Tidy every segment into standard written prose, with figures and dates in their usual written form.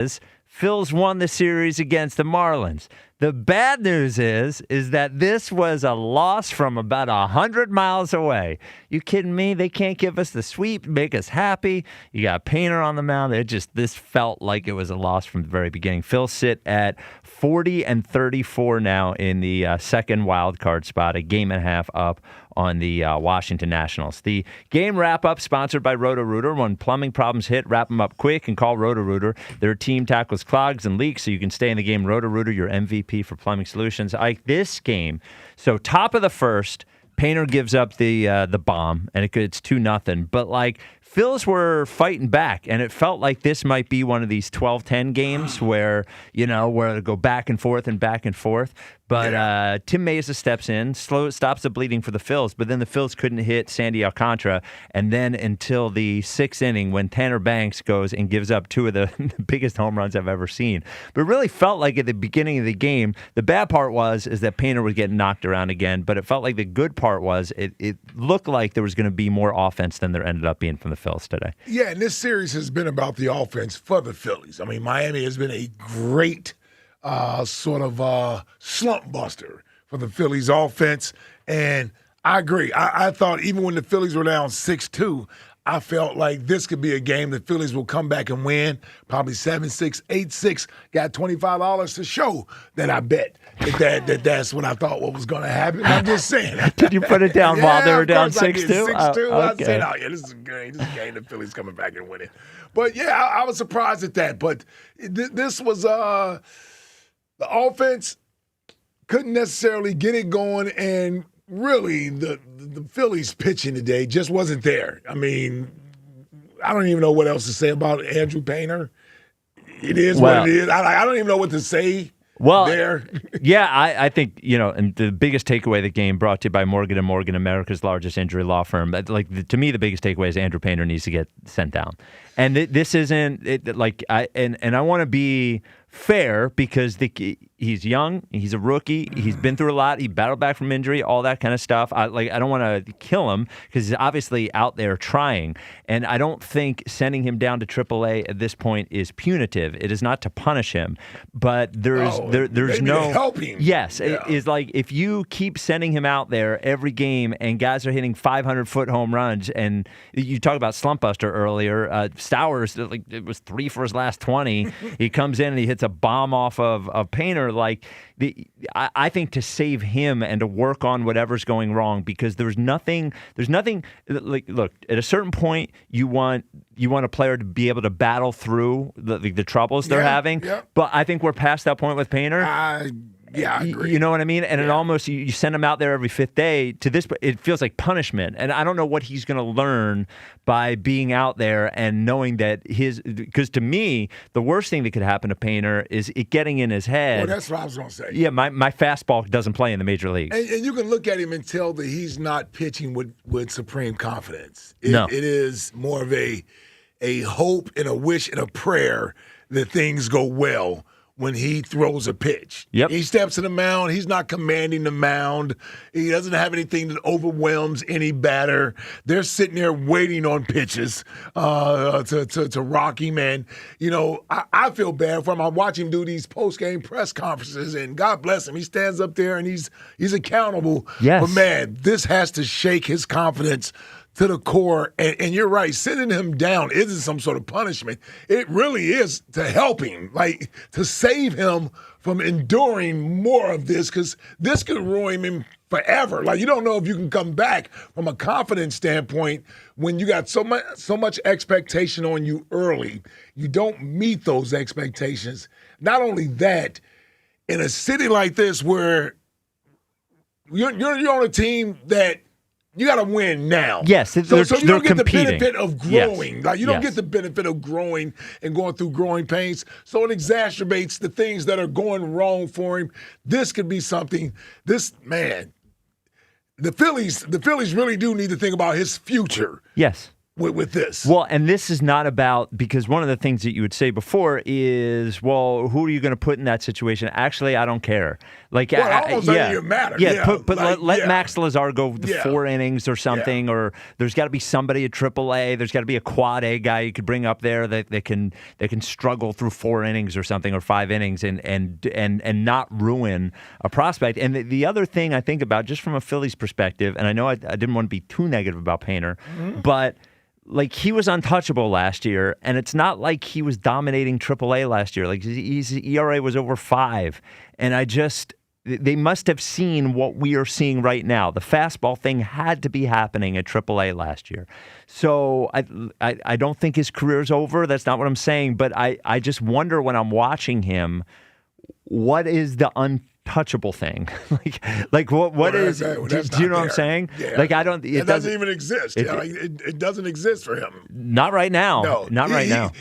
Phils won the series against the Marlins. The bad news is that this was a loss from about 100 miles away. You kidding me? They can't give us the sweep, make us happy. You got Painter on the mound. This felt like it was a loss from the very beginning. Phils sit at 40-34 now in the second wild card spot, a game and a half up on the Washington Nationals. The game wrap-up sponsored by Roto-Rooter. When plumbing problems hit, wrap them up quick and call Roto-Rooter. Their team tackles clogs and leaks so you can stay in the game. Roto-Rooter, your MVP for plumbing solutions. This game, so top of the first, Painter gives up the bomb, and it's 2-0. But, Phils were fighting back, and it felt like this might be one of these 12-10 games where it'll go back and forth and back and forth. But Tim Mesa steps in, stops the bleeding for the Phils, but then the Phils couldn't hit Sandy Alcantara, and then until the sixth inning when Tanner Banks goes and gives up two of the biggest home runs I've ever seen. But it really felt like at the beginning of the game, the bad part is that Painter was getting knocked around again, but it felt like the good part was it looked like there was going to be more offense than there ended up being from the Phils today. Yeah, and this series has been about the offense for the Phillies. I mean, Miami has been a great slump buster for the Phillies offense. And I agree. I thought even when the Phillies were down 6-2, I felt like this could be a game the Phillies will come back and win, probably 7-6, 8-6. Got $25 to show that I bet that's what I thought what was going to happen. I'm just saying. Did you put it down while they were down 6-2? 6-2. Okay. I said, oh, yeah, this is a game. This is a game the Phillies coming back and winning. But, yeah, I was surprised at that. But this was the offense couldn't necessarily get it going, and really the Phillies pitching today just wasn't there. I mean, I don't even know what else to say about Andrew Painter. It is what it is. I don't even know what to say. There. Yeah, I think, and the biggest takeaway of the game brought to you by Morgan & Morgan, America's largest injury law firm. To me, the biggest takeaway is Andrew Painter needs to get sent down. And this isn't I want to be fair because he's young, he's a rookie, he's been through a lot, he battled back from injury, all that kind of stuff. I don't want to kill him because he's obviously out there trying, and I don't think sending him down to AAA at this point is punitive. It is not to punish him, but there's no helping. Yes, yeah. It is like if you keep sending him out there every game and guys are hitting 500-foot home runs, and you talk about slump buster earlier. Stowers, it was 3 for his last 20. He comes in and he hits a bomb off of Painter. I think to save him and to work on whatever's going wrong, because there's nothing. Look, at a certain point, you want a player to be able to battle through the troubles they're having. Yeah. But I think we're past that point with Painter. Yeah, I agree. You know what I mean? And it almost, you send him out there every fifth day to this, it feels like punishment. And I don't know what he's going to learn by being out there and knowing that because to me, the worst thing that could happen to Painter is it getting in his head. Well, that's what I was going to say. Yeah, my fastball doesn't play in the major leagues. And you can look at him and tell that he's not pitching with supreme confidence. It is more of a hope and a wish and a prayer that things go well when he throws a pitch. Yep. He steps to the mound. He's not commanding the mound. He doesn't have anything that overwhelms any batter. They're sitting there waiting on pitches to rock him. And, I feel bad for him. I watch him do these post-game press conferences, and God bless him. He stands up there, and he's accountable. Yes. But, man, this has to shake his confidence to the core, and you're right, sending him down isn't some sort of punishment. It really is to help him, to save him from enduring more of this, because this could ruin him forever. You don't know if you can come back from a confidence standpoint when you got so much expectation on you early. You don't meet those expectations. Not only that, in a city like this where you're on a team that you got to win now. Yes, so you don't get competing. the benefit of growing. Yes. You don't get the benefit of growing and going through growing pains. So it exacerbates the things that are going wrong for him. This could be something. The Phillies really do need to think about his future. Yes. with this. Well, and this is not about, because one of the things that you would say before is, well, who are you going to put in that situation? Actually, I don't care. Like, well, I almost don't even matter. Yeah, let yeah. Max Lazar go the 4 innings or something, or there's got to be somebody at AAA. There's got to be a quad A guy you could bring up there that can struggle through 4 innings or something, or 5 innings, and not ruin a prospect. And the other thing I think about, just from a Phillies perspective, and I know I didn't want to be too negative about Painter, but like, he was untouchable last year, and it's not like he was dominating AAA last year. Like, his ERA was over 5, and they must have seen what we are seeing right now. The fastball thing had to be happening at AAA last year. So I don't think his career's over. That's not what I'm saying, but I just wonder when I'm watching him, what is the untouchable thing? like what is? Do you know what I'm saying? Yeah. Like, I don't. It doesn't even exist. It doesn't exist for him. Not right now. No, not right now.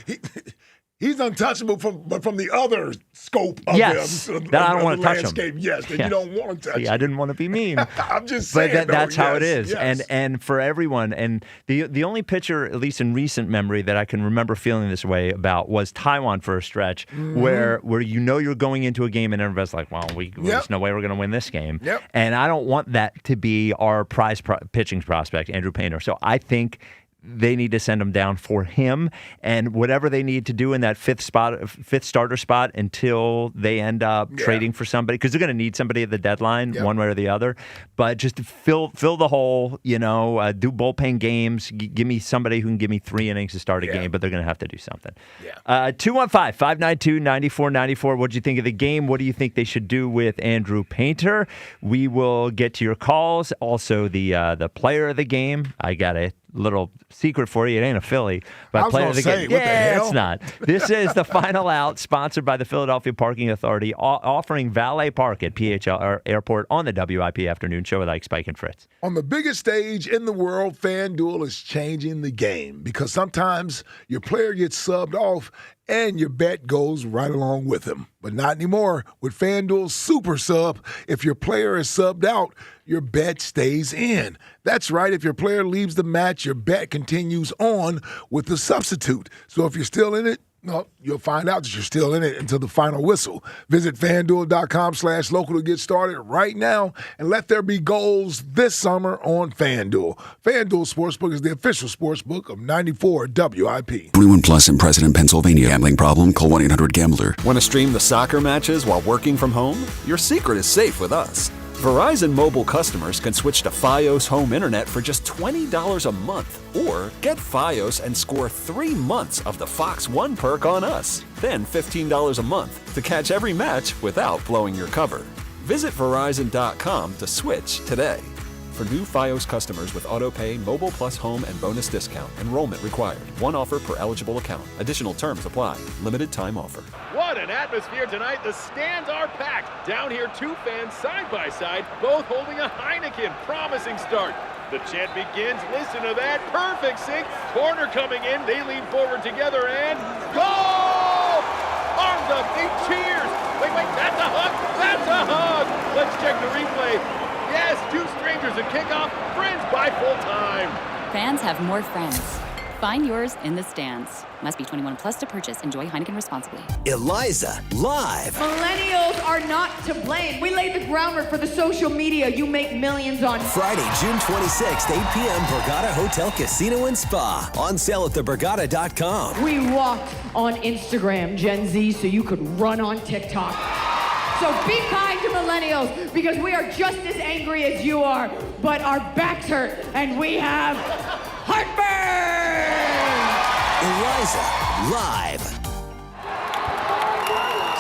He's untouchable from the other scope of yes, him. That I don't want to touch him. Yes, that you don't want to touch him. I didn't want to be mean. I'm just saying. But that's how it is. Yes. And for everyone, and the only pitcher, at least in recent memory, that I can remember feeling this way about was Taiwan for a stretch, where you're going into a game and everybody's like, well, there's no way we're going to win this game. Yep. And I don't want that to be our prize pitching prospect, Andrew Painter. So I think they need to send him down for him, and whatever they need to do in that fifth starter spot until they end up trading for somebody, because they're going to need somebody at the deadline, one way or the other. But just to fill the hole, do bullpen games. Give me somebody who can give me 3 innings to start a game, but they're going to have to do something. 215-592-9494. What do you think of the game? What do you think they should do with Andrew Painter? We will get to your calls. Also, the player of the game. I got a little secret for you. It ain't a Philly, but player of the game. It's not. This is the Final Out, sponsored by the Philadelphia Parking Authority, offering valet park at PHL Airport on the WIP Afternoon Show with Ike, Spike, and Fritz. On the biggest stage in the world, FanDuel is changing the game, because sometimes your player gets subbed off and your bet goes right along with him. But not anymore. With FanDuel's Super Sub, if your player is subbed out, your bet stays in. That's right. If your player leaves the match, your bet continues on with the substitute. So if you're still in it, well, you'll find out that you're still in it until the final whistle. Visit FanDuel.com/local to get started right now, and let there be goals this summer on FanDuel. FanDuel Sportsbook is the official sportsbook of 94 WIP. 21 plus in President, Pennsylvania. Gambling problem? Call 1-800-GAMBLER. Want to stream the soccer matches while working from home? Your secret is safe with us. Verizon Mobile customers can switch to Fios Home Internet for just $20 a month, or get Fios and score 3 months of the Fox One perk on us. Then $15 a month to catch every match without blowing your cover. Visit Verizon.com to switch today. For new Fios customers with AutoPay, Mobile Plus Home, and bonus discount, enrollment required. One offer per eligible account. Additional terms apply. Limited time offer. What an atmosphere tonight. The stands are packed. Down here, 2 fans side by side, both holding a Heineken. Promising start. The chant begins. Listen to that. Perfect sync. Corner coming in. They lean forward together and goal! Arms up. They cheers. Wait. That's a hug. That's a hug. Let's check the replay. Yes, 2 strangers at kickoff, friends by full time. Fans have more friends. Find yours in the stands. Must be 21 plus to purchase. Enjoy Heineken responsibly. Eliza, live. Millennials are not to blame. We laid the groundwork for the social media you make millions on. Friday, June 26th, 8 p.m., Borgata Hotel, Casino, and Spa. On sale at theborgata.com. We walked on Instagram, Gen Z, so you could run on TikTok. So be kind to millennials, because we are just as angry as you are, but our backs hurt and we have heartburn. Eliza, live.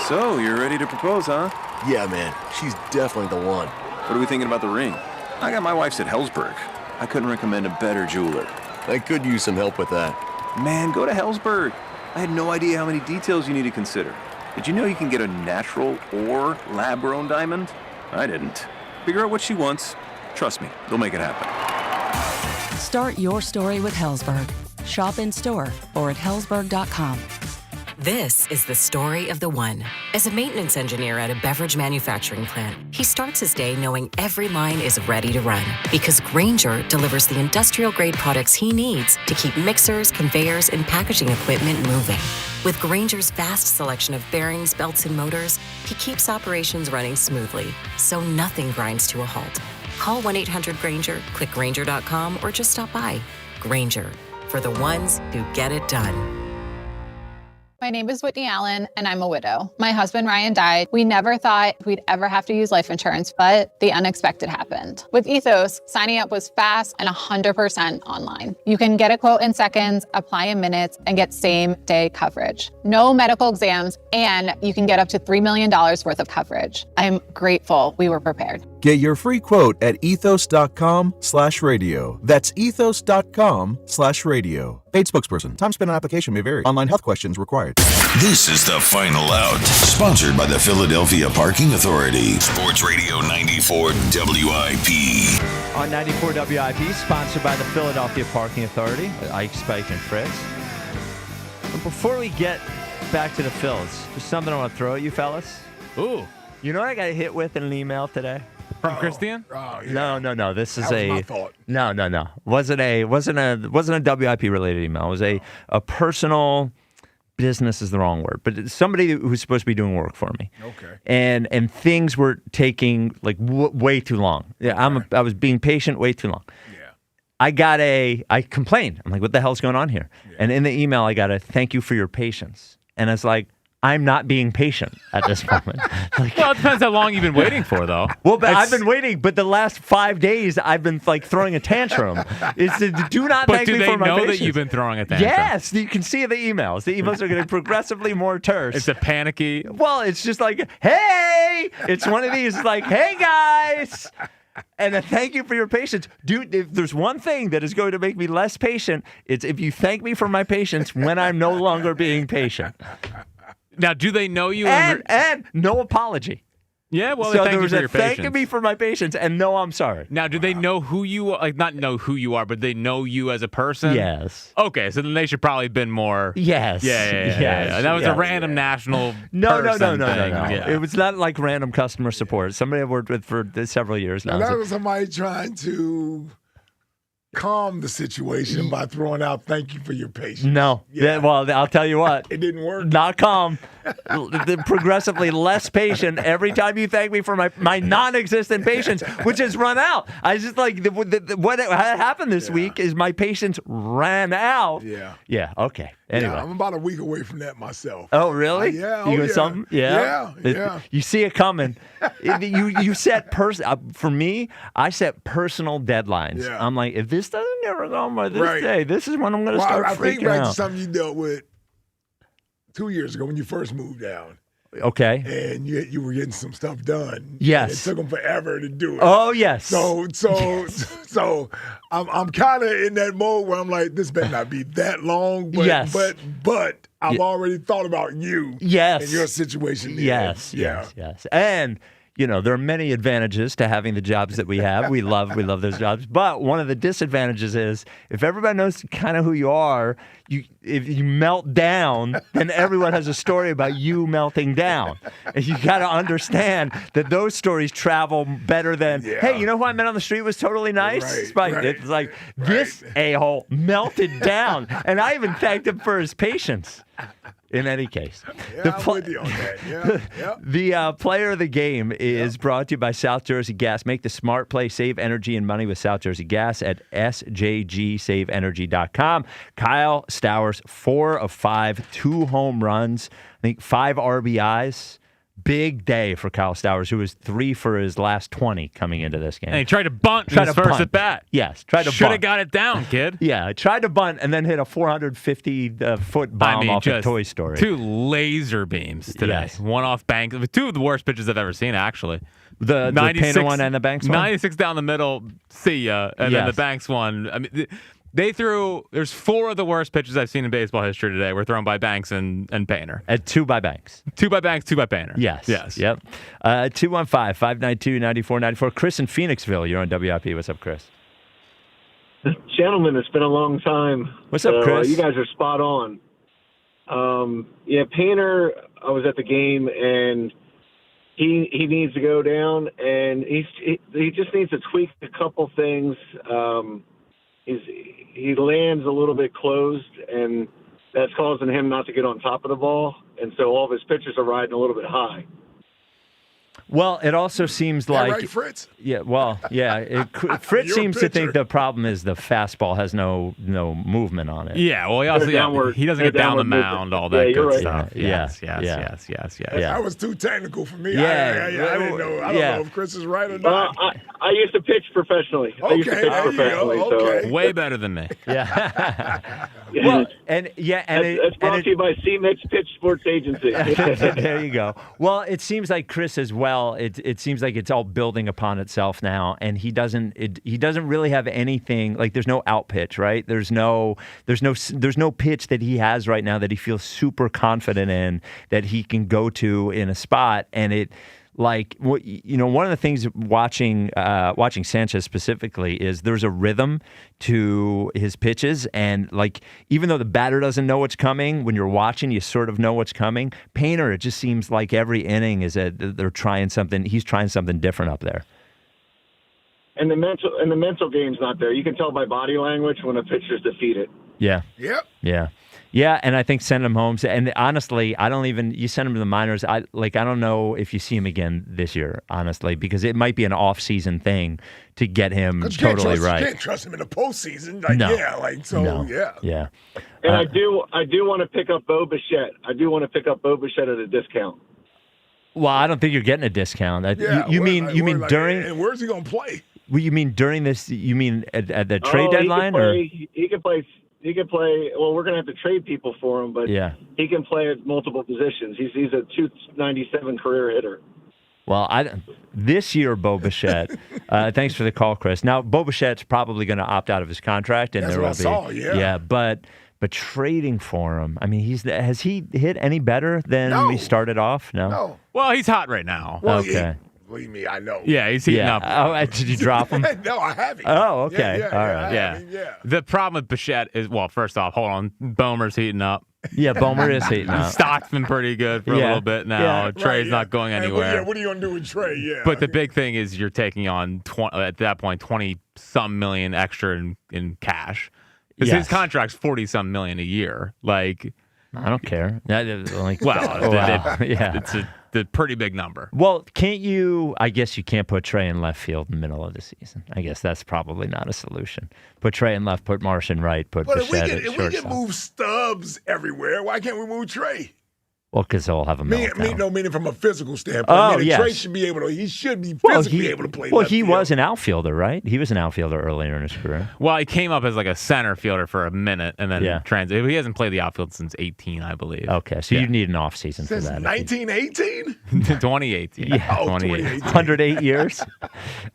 So, you're ready to propose, huh? Yeah, man. She's definitely the one. What are we thinking about the ring? I got my wife's at Hellsberg. I couldn't recommend a better jeweler. I could use some help with that. Man, go to Hellsberg. I had no idea how many details you need to consider. Did you know you can get a natural or lab-grown diamond? I didn't. Figure out what she wants. Trust me, they'll make it happen. Start your story with Hellsberg. Shop in store or at Hellsberg.com. This is the story of the one. As a maintenance engineer at a beverage manufacturing plant, he starts his day knowing every line is ready to run because Grainger delivers the industrial-grade products he needs to keep mixers, conveyors, and packaging equipment moving. With Grainger's vast selection of bearings, belts, and motors, he keeps operations running smoothly, so nothing grinds to a halt. Call 1-800-GRAINGER, click Grainger.com, or just stop by. Grainger, for the ones who get it done. My name is Whitney Allen, and I'm a widow. My husband, Ryan, died. We never thought we'd ever have to use life insurance, but the unexpected happened. With Ethos, signing up was fast and 100% online. You can get a quote in seconds, apply in minutes, and get same-day coverage. No medical exams, and you can get up to $3 million worth of coverage. I'm grateful we were prepared. Get your free quote at ethos.com/radio. That's ethos.com/radio. Paid spokesperson. Time spent on application may vary. Online health questions required. This is The Final Out, sponsored by the Philadelphia Parking Authority. Sports Radio 94 WIP. On 94 WIP, sponsored by the Philadelphia Parking Authority. Ike, Spike, and Fritz. But before we get back to the Phils, there's something I want to throw at you fellas. Ooh. You know what I got hit with in an email today? From Christian? Oh, yeah. No. This is that was my fault. No. Wasn't a WIP related email. It was a personal. Business is the wrong word, but it's somebody who's supposed to be doing work for me. Okay. And things were taking like way too long. Yeah, I was being patient way too long. Yeah. I complained. I'm like, what the hell's going on here? Yeah. And in the email, I got a thank you for your patience. And it's like, I'm not being patient at this moment. Well, it depends how long you've been waiting for, though. Well, but I've been waiting, but the last 5 days I've been like throwing a tantrum. It's do not thank me for my patience. But do they know that you've been throwing a tantrum? Yes, you can see the emails. The emails are getting progressively more terse. It's a panicky. Well, it's just like, hey, it's one of these like, hey guys. And a thank you for your patience. Dude, if there's one thing that is going to make me less patient, it's if you thank me for my patience when I'm no longer being patient. Now, do they know you? And no apology. Yeah, well, so thank there you was for a your patience. thanking me for my patience, and no, I'm sorry. Now, do they know who you are? Like, not know who you are, but they know you as a person? Yes. Okay, so then they should probably have been more. Yes. Yeah. That was a random national No. thing. Yeah. It was not like random customer support. Somebody I've worked with for several years now. That was somebody trying to calm the situation by throwing out thank you for your patience. No. Yeah. Well, I'll tell you what. It didn't work. Not calm. Progressively less patient every time you thank me for my non-existent patience, which has run out. I just like what happened this week is my patience ran out. Yeah. Yeah. Okay. Anyway. Yeah, I'm about a week away from that myself. Oh, really? Yeah. You got something? Yeah. You see it coming. You set for me, I set personal deadlines. Yeah. I'm like, if this doesn't ever go on by this day, this is when I'm going to start freaking out. I think back to something you dealt with 2 years ago when you first moved down. Okay. And you were getting some stuff done. Yes. And it took them forever to do it. Oh, yes. So I'm kind of in that mode where I'm like, this better not be that long. But, yes. But I've already thought about you. Yes. And your situation. Yes. And there are many advantages to having the jobs that we have. We love those jobs. But one of the disadvantages is if everybody knows kind of who you are, if you melt down, then everyone has a story about you melting down. And you got to understand that those stories travel better than, hey, you know who I met on the street was totally nice? It's like, this a-hole melted down. And I even thanked him for his patience. In any case, I'm with you on that. The player of the game is brought to you by South Jersey Gas. Make the smart play, save energy and money with South Jersey Gas at sjgsaveenergy.com. Kyle Stowers, 4 of 5, 2 home runs, I think 5 RBIs. Big day for Kyle Stowers, who was 3 for his last 20 coming into this game. And he tried to bunt in his first at bat. Yes, tried to bunt. Should have got it down, kid. Yeah, tried to bunt and then hit a 450-foot bomb off a Toy Story. 2 laser beams today. Yes. One off bank. 2 of the worst pitches I've ever seen, actually. The Painter one and the Banks one? 96 down the middle, see ya. And then the Banks one. I mean, there's 4 of the worst pitches I've seen in baseball history today were thrown by Banks and Painter. At 2 by Banks. 2 by Banks, 2 by Painter. Yes. Yep. 215-592-9494. Chris in Phoenixville, you're on WIP. What's up, Chris? Gentlemen, it's been a long time. What's up, Chris? You guys are spot on. Painter, I was at the game, and he needs to go down, and he just needs to tweak a couple things. He lands a little bit closed, and that's causing him not to get on top of the ball, and so all of his pitches are riding a little bit high. Well, it also seems like right, Fritz? Yeah, well, yeah. Fritz seems to think the problem is the fastball has no movement on it. Yeah, well, he doesn't get down the mound, all that good stuff. Yes. That was too technical for me. Yeah. I didn't know. I don't know if Chris is right or not. I used to pitch professionally. Okay. Way better than me. Yeah. Well, that's brought to you by C-Mix Pitch Sports Agency. There you go. Well, it seems like Chris as well. It seems like it's all building upon itself now, and he doesn't really have anything. Like there's no out pitch, right? There's no pitch that he has right now that he feels super confident in that he can go to in a spot, and it. Like, one of the things watching Sanchez specifically is there's a rhythm to his pitches, and like even though the batter doesn't know what's coming, when you're watching, you sort of know what's coming. Painter, it just seems like every inning they're trying something. He's trying something different up there. And the mental game's not there. You can tell by body language when a pitcher's defeated. Yeah. Yep. Yeah. Yeah, and I think send him home. And honestly, you send him to the minors. I don't know if you see him again this year, honestly, because it might be an off-season thing to get him totally right. You can't trust him in the postseason. Yeah. And I do want to pick up Bo Bichette. I do want to pick up Bo Bichette at a discount. Well, I don't think you're getting a discount. You mean during? And where's he going to play? Well, you mean during this? You mean at the trade deadline, He can play. He can play. Well, we're going to have to trade people for him, but he can play at multiple positions. He's a 297 career hitter. Well, this year, Bo Bichette. Thanks for the call, Chris. Now, Bo Bichette's probably going to opt out of his contract, and that's there what will I be. saw, Yeah, but trading for him. I mean, has he hit any better than we started off? No. Well, he's hot right now. Well, okay. Believe me, I know. Yeah, he's heating up. Oh, did you drop him? No, I haven't. Oh, okay. All right. Yeah. The problem with Bichette is, well, first off, hold on. Bomer's heating up. Yeah, Bomer is heating up. Stock's been pretty good for a little bit now. Yeah, Trey's not going anywhere. What are you going to do with Trey? Yeah. But the big thing is you're taking on, at that point, 20-some million extra in cash. Because his contract's 40-some million a year. Like, I don't care. It's a pretty big number. Well, I guess you can't put Trey in left field in the middle of the season. I guess that's probably not a solution. Put Trey in left, put Marsh in right, put Bichette at shortstop. If we can move Stubbs everywhere, why can't we move Trey? Well, because he'll have a meltdown. Meaning from a physical standpoint. Yes. Trey should be able to. He should be physically able to play. Well, he was an outfielder, right? He was an outfielder earlier in his career. Well, he came up as like a center fielder for a minute, and then he hasn't played the outfield since 2018, I believe. Okay, so you need an off season for that. Since 1918? 2018. Yeah, 2018. 108 years.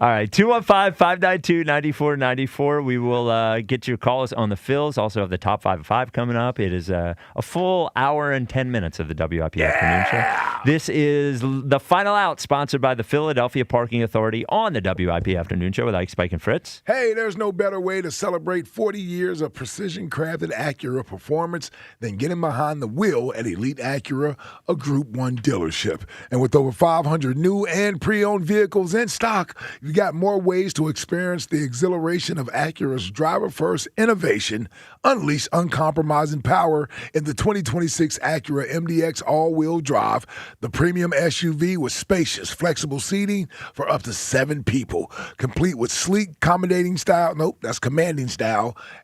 All right, 215-592-9494. We will get your calls on the Phils. Also have the top 5 of 5 coming up. It is a full hour and 10 minutes of the WIP Afternoon Show. This is the final out, sponsored by the Philadelphia Parking Authority on the WIP Afternoon Show with Ike, Spike, and Fritz. Hey, there's no better way to celebrate 40 years of precision-crafted Acura performance than getting behind the wheel at Elite Acura, a Group 1 dealership. And with over 500 new and pre-owned vehicles in stock, you got more ways to experience the exhilaration of Acura's driver-first innovation. Unleash uncompromising power in the 2026 Acura MDX all-wheel drive, the premium SUV with spacious, flexible seating for up to 7 people, complete with sleek, commanding style,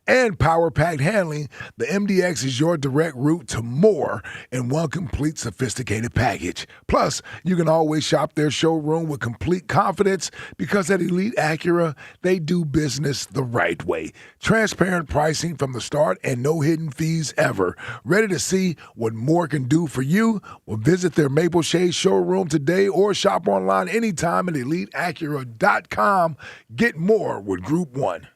and power-packed handling. The MDX is your direct route to more in one complete, sophisticated package. Plus, you can always shop their showroom with complete confidence because at Elite Acura, they do business the right way. Transparent pricing from the start and no hidden fees ever. Ready to see what more can do for you? Well, visit their Maple Shade showroom today or shop online anytime at EliteAcura.com. Get more with Group 1.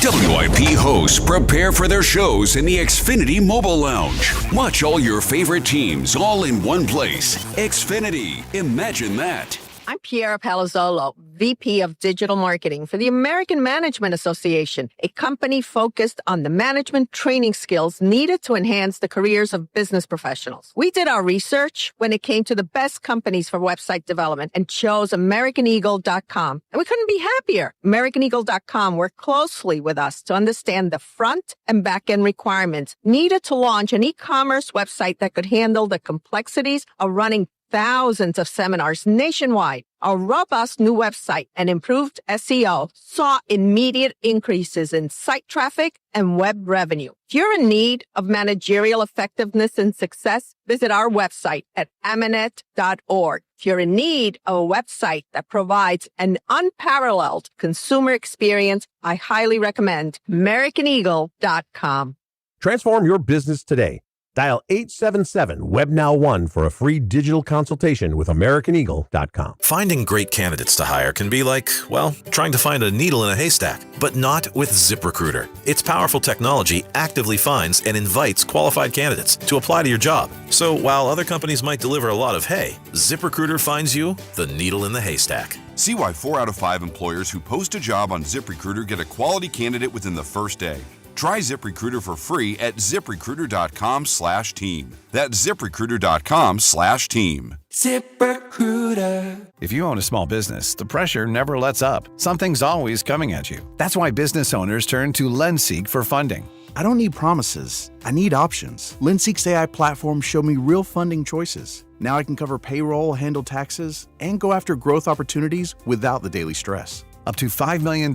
WIP hosts prepare for their shows in the Xfinity Mobile Lounge. Watch all your favorite teams all in one place. Xfinity. Imagine that. I'm Piera Palazzolo, VP of Digital Marketing for the American Management Association, a company focused on the management training skills needed to enhance the careers of business professionals. We did our research when it came to the best companies for website development and chose AmericanEagle.com. And we couldn't be happier. AmericanEagle.com worked closely with us to understand the front and back end requirements needed to launch an e-commerce website that could handle the complexities of running thousands of seminars nationwide. Our robust new website and improved SEO saw immediate increases in site traffic and web revenue. If you're in need of managerial effectiveness and success, visit our website at amanet.org. If you're in need of a website that provides an unparalleled consumer experience, I highly recommend AmericanEagle.com. Transform your business today. Dial 877-WebNow1 for a free digital consultation with AmericanEagle.com. Finding great candidates to hire can be like, well, trying to find a needle in a haystack, but not with ZipRecruiter. Its powerful technology actively finds and invites qualified candidates to apply to your job. So while other companies might deliver a lot of hay, ZipRecruiter finds you the needle in the haystack. See why 4 out of 5 employers who post a job on ZipRecruiter get a quality candidate within the first day. Try ZipRecruiter for free at ZipRecruiter.com/team. That's ZipRecruiter.com/team. ZipRecruiter. If you own a small business, the pressure never lets up. Something's always coming at you. That's why business owners turn to LendSeek for funding. I don't need promises. I need options. LendSeek's AI platform showed me real funding choices. Now I can cover payroll, handle taxes, and go after growth opportunities without the daily stress. Up to $5 million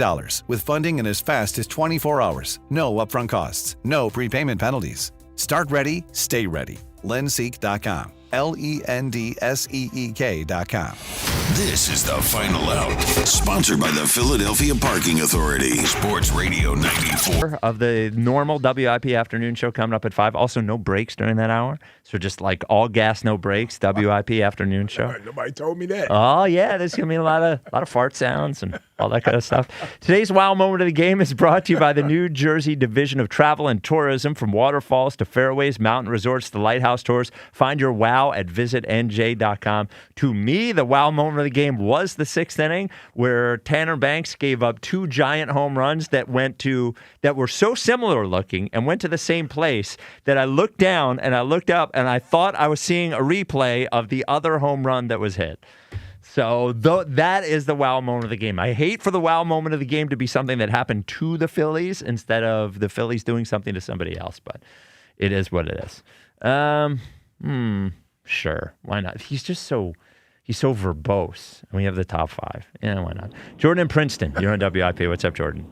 with funding in as fast as 24 hours. No upfront costs. No prepayment penalties. Start ready, stay ready. LendSeek.com. LendSeek.com. This is the Final Out, sponsored by the Philadelphia Parking Authority. Sports Radio 94. Of the normal WIP Afternoon Show coming up at 5. Also, no breaks during that hour. So just like all gas, no breaks, WIP Afternoon Show. Nobody told me that. Oh, yeah. There's going to be a lot of fart sounds and all that kind of stuff. Today's wow moment of the game is brought to you by the New Jersey Division of Travel and Tourism. From waterfalls to fairways, mountain resorts to lighthouse tours, find your wow at visitnj.com. To me, the wow moment of the game was the 6th inning, where Tanner Banks gave up 2 giant home runs that were so similar looking and went to the same place that I looked down and I looked up and I thought I was seeing a replay of the other home run that was hit. So that is the wow moment of the game. I hate for the wow moment of the game to be something that happened to the Phillies instead of the Phillies doing something to somebody else, but it is what it is. Sure, why not? He's so verbose. And we have the top 5. Yeah, why not? Jordan in Princeton, you're on WIP. What's up, Jordan?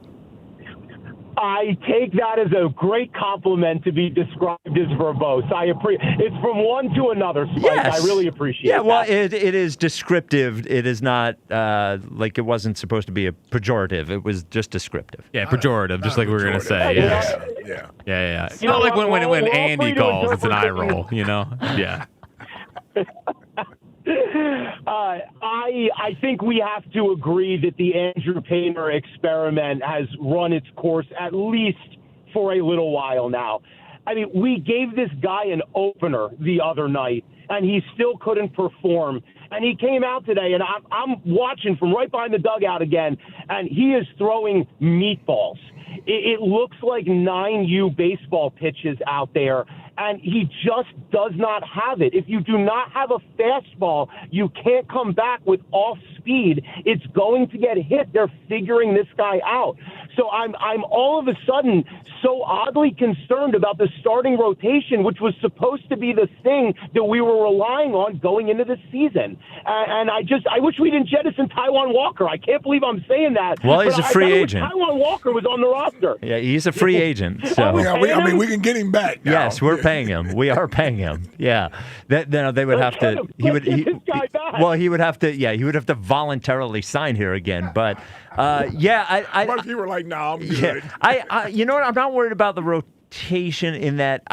I take that as a great compliment to be described as verbose. It's from one to another, Spike. Yes. I really appreciate that. Yeah, well, it is descriptive. It is not like it wasn't supposed to be a pejorative. It was just descriptive. Yeah, pejorative, just like we were going to say. Yeah. It's not like when Andy calls, it's an eye roll, you know? Yeah. I think we have to agree that the Andrew Painter experiment has run its course at least for a little while now. I mean, we gave this guy an opener the other night, and he still couldn't perform. And he came out today, and I'm watching from right behind the dugout again, and he is throwing meatballs. It looks like 9U baseball pitches out there, and he just does not have it. If you do not have a fastball, you can't come back with off speed. It's going to get hit. They're figuring this guy out. So I'm all of a sudden so oddly concerned about the starting rotation, which was supposed to be the thing that we were relying on going into the season. And I wish we didn't jettison Taijuan Walker. I can't believe I'm saying that. Well, he's a free agent. Taijuan Walker was on the roster. Yeah, he's a free agent. So yeah, we can get him back now. Yes, we're paying him. We are paying him. Yeah, they would have to. He would have to. Yeah, he would have to voluntarily sign here again. But what if you were like, "No, I'm good." Yeah, you know what? I'm not worried about the rotation in that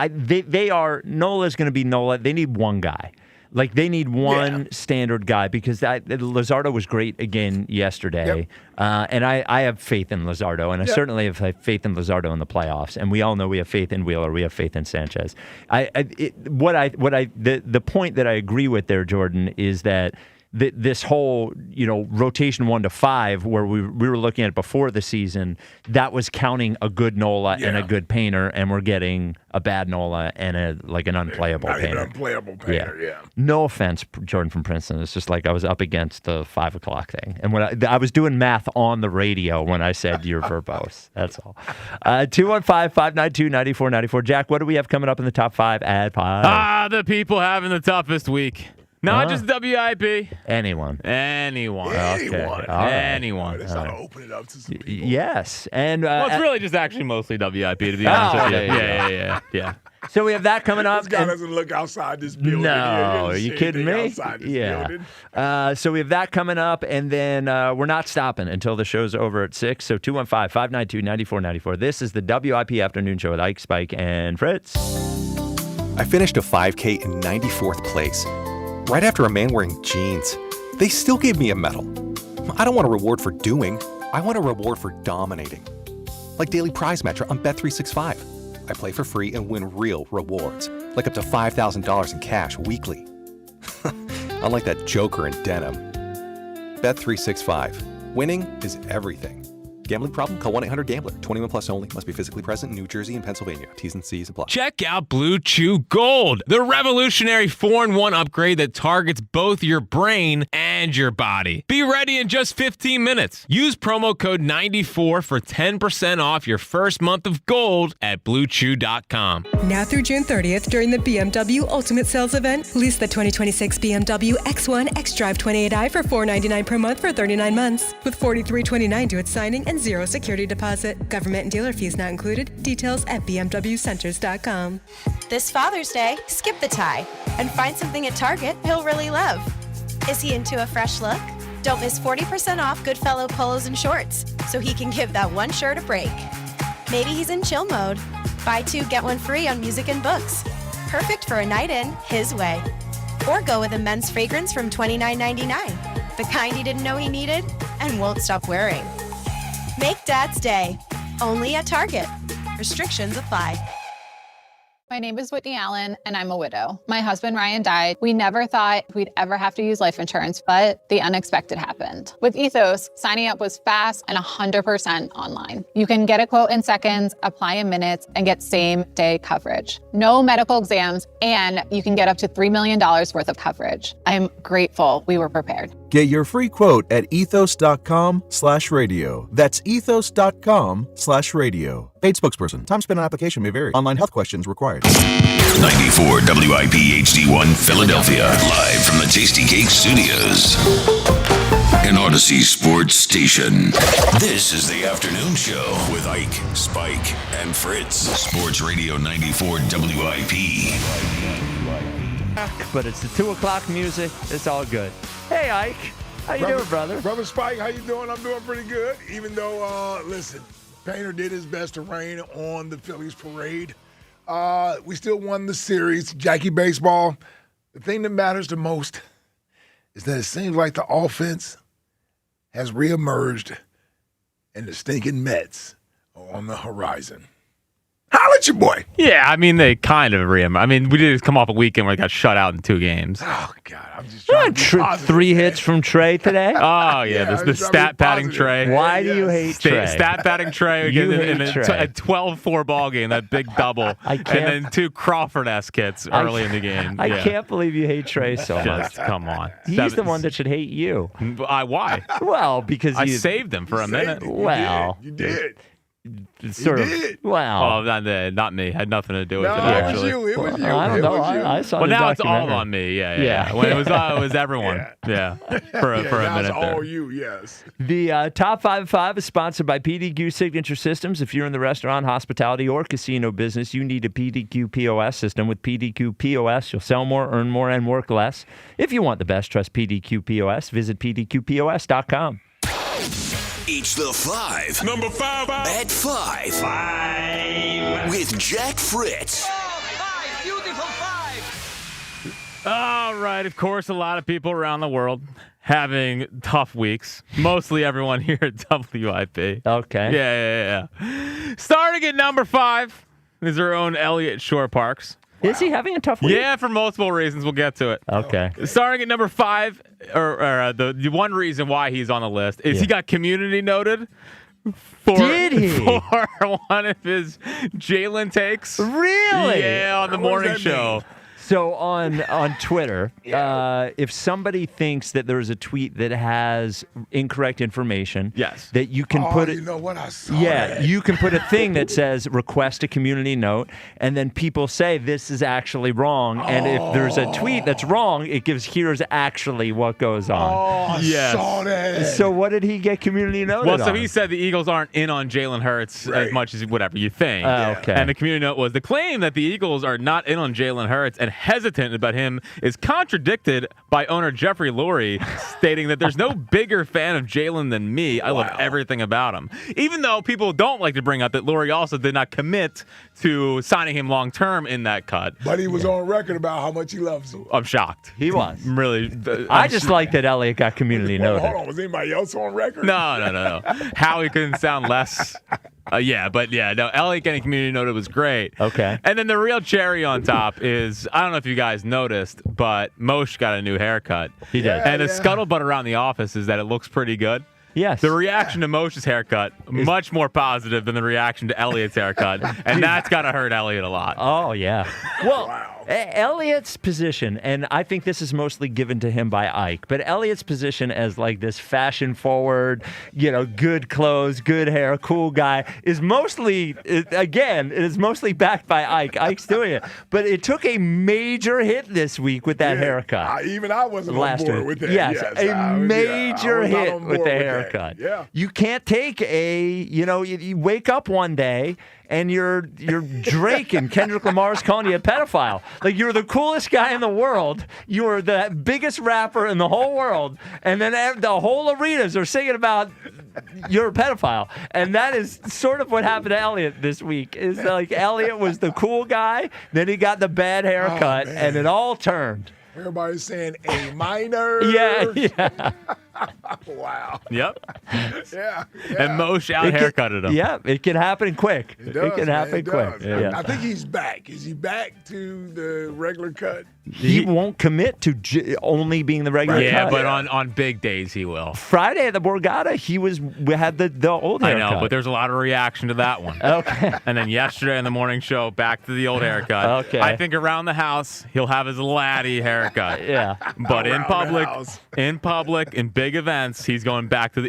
Nola's going to be Nola. They need one guy. Like, they need one standard guy because Luzardo was great again yesterday. Yep. And I have faith in Luzardo, and I certainly have faith in Luzardo in the playoffs. And we all know we have faith in Wheeler. We have faith in Sanchez. The point that I agree with there, Jordan, is that this whole, rotation 1 to 5, where we were looking at it before the season, that was counting a good Nola and a good painter, and we're getting a bad Nola and an unplayable painter. An unplayable painter, yeah. No offense, Jordan from Princeton. It's just like I was up against the 5 o'clock thing. And when I was doing math on the radio when I said you're verbose. That's all. 215-592-9494. Jack, what do we have coming up in the top 5 at 5? The people having the toughest week. Not just WIP. Anyone. Okay. All right. Anyone. Let's open it up to some people. Yes. And it's really just actually mostly WIP, to be honest with you. Yeah. So we have that coming up. This guy doesn't look outside this building. No, are you kidding me? Building. So we have that coming up, and then we're not stopping until the show's over at 6. So 215-592-9494. This is the WIP Afternoon Show with Ike, Spike, and Fritz. I finished a 5K in 94th place. Right after a man wearing jeans. They still gave me a medal. I don't want a reward for doing. I want a reward for dominating. Like daily prize match on Bet365. I play for free and win real rewards, like up to $5,000 in cash weekly. Unlike that joker in denim. Bet365. Winning is everything. Gambling problem? Call 1-800-GAMBLER. 21 plus only. Must be physically present in New Jersey and Pennsylvania. T's and C's apply. Check out Blue Chew Gold, the revolutionary 4-in-1 upgrade that targets both your brain and your body. Be ready in just 15 minutes. Use promo code 94 for 10% off your first month of gold at BlueChew.com. Now through June 30th, during the BMW Ultimate Sales Event, lease the 2026 BMW X1 xDrive 28i for $499 per month for 39 months, with $43.29 due at signing and zero security deposit. Government and dealer fees not included. Details at bmwcenters.com. This Father's Day, skip the tie and find something at Target he'll really love. Is he into a fresh look? Don't miss 40% off Goodfellow polos and shorts so he can give that one shirt a break. Maybe he's in chill mode. Buy 2, get 1 free on music and books. Perfect for a night in his way. Or go with a men's fragrance from $29.99, the kind he didn't know he needed and won't stop wearing. Make Dad's Day, only at Target. Restrictions apply. My name is Whitney Allen, and I'm a widow. My husband, Ryan, died. We never thought we'd ever have to use life insurance, but the unexpected happened. With Ethos, signing up was fast and 100% online. You can get a quote in seconds, apply in minutes, and get same-day coverage. No medical exams, and you can get up to $3 million worth of coverage. I'm grateful we were prepared. Get your free quote at ethos.com/radio. That's ethos.com/radio. Paid spokesperson. Time spent on application may vary. Online health questions required. 94 WIP HD1 Philadelphia. Live from the Tasty Cake Studios. An Odyssey Sports Station. This is the Afternoon Show with Ike, Spike, and Fritz. Sports Radio 94 WIP. But it's the 2 o'clock music. It's all good. Hey, Ike. How you doing, brother? Brother Spike, how you doing? I'm doing pretty good. Even though, listen, Painter did his best to rain on the Phillies parade. We still won the series. Jackie Baseball. The thing that matters the most is that it seems like the offense has reemerged and the stinking Mets are on the horizon. Holla at your boy. Yeah, I mean, they kind of I mean, we did come off a weekend where they got shut out in 2 games. Oh, God. I'm just trying to be positive, 3 hits from Trey today? Oh, yeah. The stat padding Trey. Why do you hate Trey? Stat padding Trey You in hate a Trey. 12-4 ball game, that big double. And then 2 Crawford-esque hits early in the game. I can't believe you hate Trey so much. Come on. He's the one that should hate you. Why? Well, because I saved him for a minute. Well, You did. Sort of. Wow. Oh, not me. Had nothing to do with No, it, actually. It was you. I don't know. I saw Well, the now it's all documentary. on me. Yeah. When it was everyone. Yeah. For a minute It's there. all you, yes. The Top 5 at 5 is sponsored by PDQ Signature Systems. If you're in the restaurant, hospitality, or casino business, you need a PDQ POS system. With PDQ POS, you'll sell more, earn more, and work less. If you want the best, trust PDQ POS. Visit PDQPOS.com. Each the 5. Number 5 at 5. 5 with Jack Fritz. All right. Of course, a lot of people around the world having tough weeks. Mostly everyone here at WIP. Okay. Yeah. Starting at number 5 is our own Elliott Shore Parks. Is he having a tough week? Yeah, for multiple reasons. We'll get to it. Okay. Starting at number 5, the one reason why he's on the list is he got community noted. Did he? For one of his Jalen takes. Really? Yeah, on the morning show. So on Twitter, if somebody thinks that there's a tweet that has incorrect information, yes, that you can put it. You know what I saw? Yeah, you can put a thing that says request a community note, and then people say this is actually wrong. And if there's a tweet that's wrong, it gives here's actually what goes on. I saw that. So what did he get community noted Well, so on? he said the Eagles aren't in on Jalen Hurts as much as whatever you think. Okay. And the community note was the claim that the Eagles are not in on Jalen Hurts and hesitant about him is contradicted by owner Jeffrey Lurie, stating that there's no bigger fan of Jalen than me. I love everything about him. Even though people don't like to bring up that Lurie also did not commit to signing him long term in that cut. But he was on record about how much he loves him. I'm shocked. He was. Really. I just like that Elliott got community noted. Hold on, was anybody else on record? No. Howie couldn't sound less. No, Elliott getting community noted was great. Okay. And then the real cherry on top is, I don't know if you guys noticed, but Moshe got a new haircut. He did. And the scuttlebutt around the office is that it looks pretty good. Yes. The reaction to Moshe's haircut, much more positive than the reaction to Elliott's haircut. And that's got to hurt Elliott a lot. Oh, yeah. Well, Elliott's position, and I think this is mostly given to him by Ike, but Elliott's position as like this fashion-forward, good clothes, good hair, cool guy is mostly, again, it is mostly backed by Ike. Ike's doing it. But it took a major hit this week with that haircut. Even I wasn't Last on board week. with that. Yes, a major I was not hit on with board the that. haircut. Yeah. You can't take you wake up one day and you're Drake and Kendrick Lamar's calling you a pedophile. Like, you're the coolest guy in the world. You are the biggest rapper in the whole world. And then the whole arenas are singing about you're a pedophile. And that is sort of what happened to Elliott this week. Is like Elliott was the cool guy, then he got the bad haircut, and it all turned. Everybody's saying A minor. Yeah. Wow. Yep. Yeah. And Moshe out haircutted him. Yeah, it can happen quick. It does, can happen it quick. does. Yeah. I think he's back. Is he back to the regular cut? He won't commit to only being the regular Yeah, cut. but on big days he will. Friday at the Borgata, we had the old haircut. I know, but there's a lot of reaction to that one. Okay. And then yesterday in the morning show, back to the old haircut. Okay. I think around the house, he'll have his laddie haircut. Yeah. But in Around public, in big events, he's going back to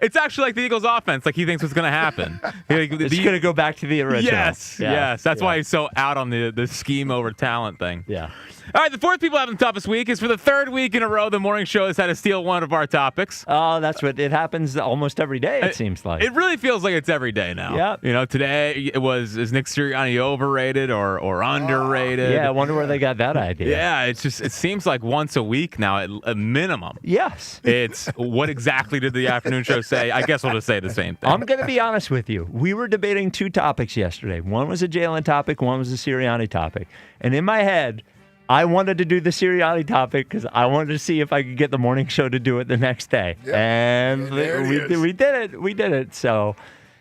it's actually like the Eagles offense. Like, he thinks what's going to happen. It's going to go back to the original. Yes. That's why he's so out on the scheme over talent thing. Yeah. All right, the fourth people having the toughest week is for the third week in a row, the morning show has had to steal one of our topics. Oh, that's what it happens almost every day, it seems like. It really feels like it's every day now. Yeah. Today is Nick Sirianni overrated or underrated? Yeah, I wonder where they got that idea. Yeah, it seems like once a week now at a minimum. Yes. It's what exactly did the afternoon show say? I guess we'll just say the same thing. I'm going to be honest with you. We were debating two topics yesterday. One was a Jalen topic, one was a Sirianni topic. And in my head, I wanted to do the Sirianni topic because I wanted to see if I could get the morning show to do it the next day. Yep. And we did it. We did it. So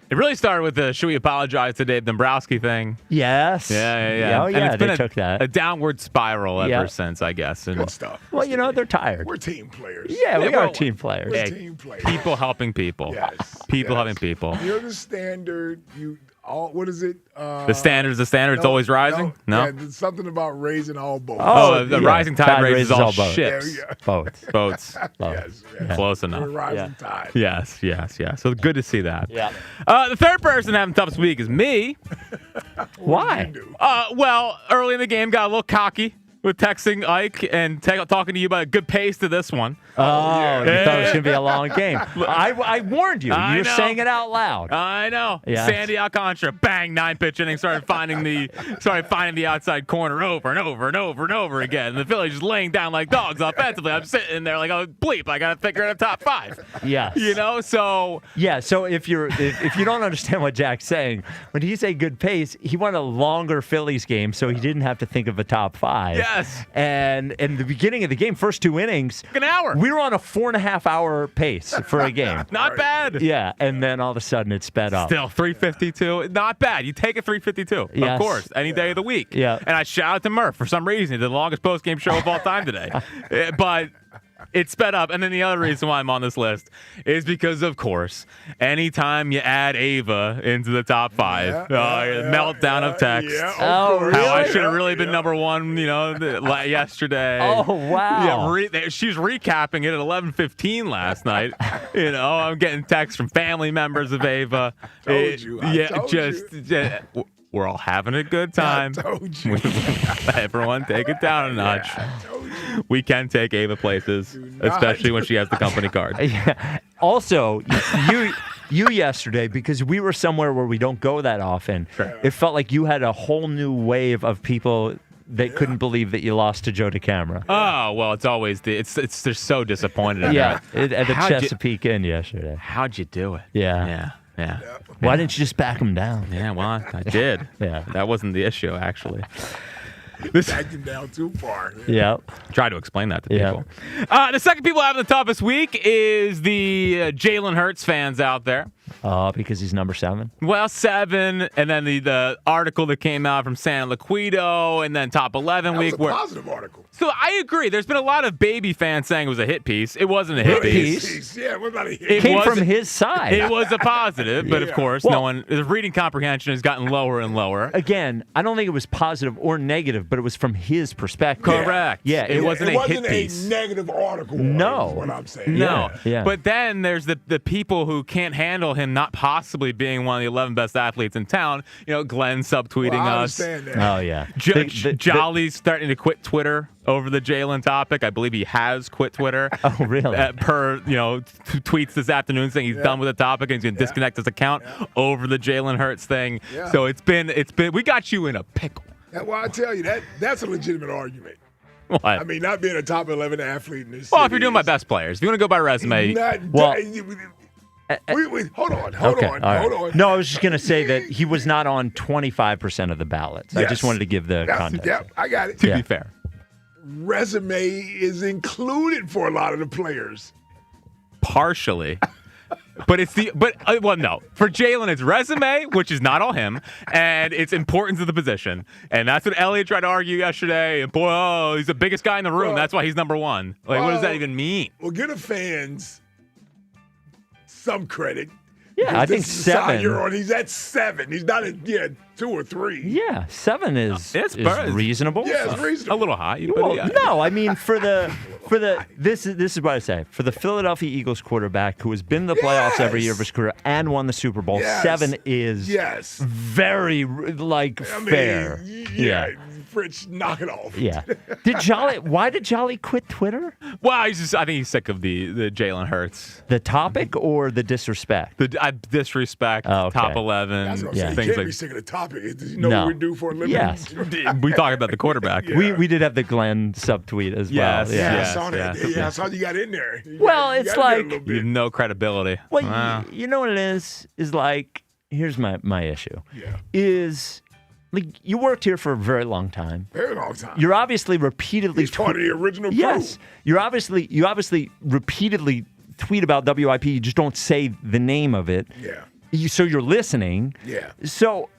it really started with the should we apologize to Dave Dombrowski thing. Yes. Yeah. Oh, And yeah, it's been they took that. a downward spiral ever since, I guess. And Good stuff. Well, they're tired. We're team players. Yeah, we well, are team players. We're team players. People helping people. Yes. People helping people. You're the standard. What is it? The standard's it's always rising? No? Yeah, there's something about raising all boats. Oh, the rising tide raises all boats. ships. Yeah. Boats. Yes. Close enough. We're rising tide. Yes. So good to see that. Yeah. The third person having toughest week is me. Why? Well, early in the game, got a little cocky with texting Ike and talking to you about a good pace to this one. Oh, you thought it was going to be a long game. I warned you. I You're know. saying it out loud. I know. Yeah. Sandy Alcantara, bang, 9-pitch inning, started finding the outside corner over and over and over and over again. And the Phillies just laying down like dogs offensively. I'm sitting there like, oh, bleep, I got to figure out a top 5. Yes. So. Yeah, so if you don't understand what Jack's saying, when he say good pace, he wanted a longer Phillies game so he didn't have to think of a top 5. Yeah, Yes. And in the beginning of the game, first 2 innings, an hour. We were on a 4.5 hour pace for a game. Not bad. Yeah, and then all of a sudden it sped up. Still 352. Not bad. You take a 352. Yes. Of course. Any day of the week. Yeah. And I shout out to Murph for some reason. He did the longest post-game show of all time today. But it sped up. And then the other reason why I'm on this list is because, of course, anytime you add Ava into the top 5, meltdown of text. Oh, really? How I should have really been number 1, yesterday. Oh, wow. Yeah, she was recapping it at 11:15 last night. I'm getting texts from family members of Ava. I told you. We're all having a good time. I told you. Everyone take it down a notch. We can take Ava places, especially when she has the company card. Yeah. Also, you yesterday, because we were somewhere where we don't go that often, it felt like you had a whole new wave of people that couldn't believe that you lost to Joe DeCamara. Oh, well, it's always they're so disappointed in at the How'd Chesapeake Inn yesterday. How'd you do it? Yeah. Yeah. Why didn't you just back him down? Yeah, well, I did. Yeah. That wasn't the issue, actually. Backed him down too far. Yeah. Try to explain that to people. The second people having the toughest week is the Jalen Hurts fans out there. Because he's number 7? Well, 7, and then the article that came out from San Liquido, and then top 11 week. That was a positive article. So I agree. There's been a lot of baby fans saying it was a hit piece. It wasn't a hit piece. Yeah, it was not a hit. It came from his side. It was a positive, but of course, the reading comprehension has gotten lower and lower. Again, I don't think it was positive or negative, but it was from his perspective. Correct. Yeah, it wasn't a hit piece. A negative article. No. Is what I'm saying. No. Yeah. But then there's the people who can't handle him not possibly being one of the 11 best athletes in town. Glenn subtweeting us. I understand that. Oh, yeah. Jolly's starting to quit Twitter over the Jalen topic. I believe he has quit Twitter. Oh, really? Per tweets this afternoon saying he's done with the topic and he's going to disconnect his account over the Jalen Hurts thing. Yeah. So it's been we got you in a pickle. That's why I tell you that's a legitimate argument. What? I mean, not being a top 11 athlete in this Well, city if you're doing my best players, if you want to go by resume, hold on. No, I was just going to say that he was not on 25% of the ballots. Yes. I just wanted to give the context. Yeah, I got it. To be fair. Resume is included for a lot of the players. Partially. But no. For Jalen, it's resume, which is not all him, and it's importance of the position. And that's what Elliott tried to argue yesterday. And boy, he's the biggest guy in the room. Well, that's why he's number 1. What does that even mean? Well, give the fans some credit. Yeah, I think 7. He's at 7. He's not at 2 or 3. Yeah, 7 is reasonable. Yeah, it's reasonable. A little high. No, I mean this is what I say. For the Philadelphia Eagles quarterback who has been in the playoffs every year of his career and won the Super Bowl, 7 is very fair. Yeah. Fritz, knock it off. Yeah. Why did Jolly quit Twitter? Well, I think he's sick of the Jalen Hurts. The topic or the disrespect? The disrespect, top 11. That's what I'm saying. You can't be sick of the topic. Does he know what we do for a living? Yes. We talk about the quarterback. Yeah. We did have the Glenn subtweet as well. Yeah, I saw that. Yeah, I saw you got in there. It's like you have no credibility. Well, wow. You know what it is? Is like, here's my issue. Yeah. Is like you worked here for a very long time. Very long time. You're obviously repeatedly. He's part of the original crew. Yes. You obviously repeatedly tweet about WIP. You just don't say the name of it. Yeah. So you're listening. Yeah. So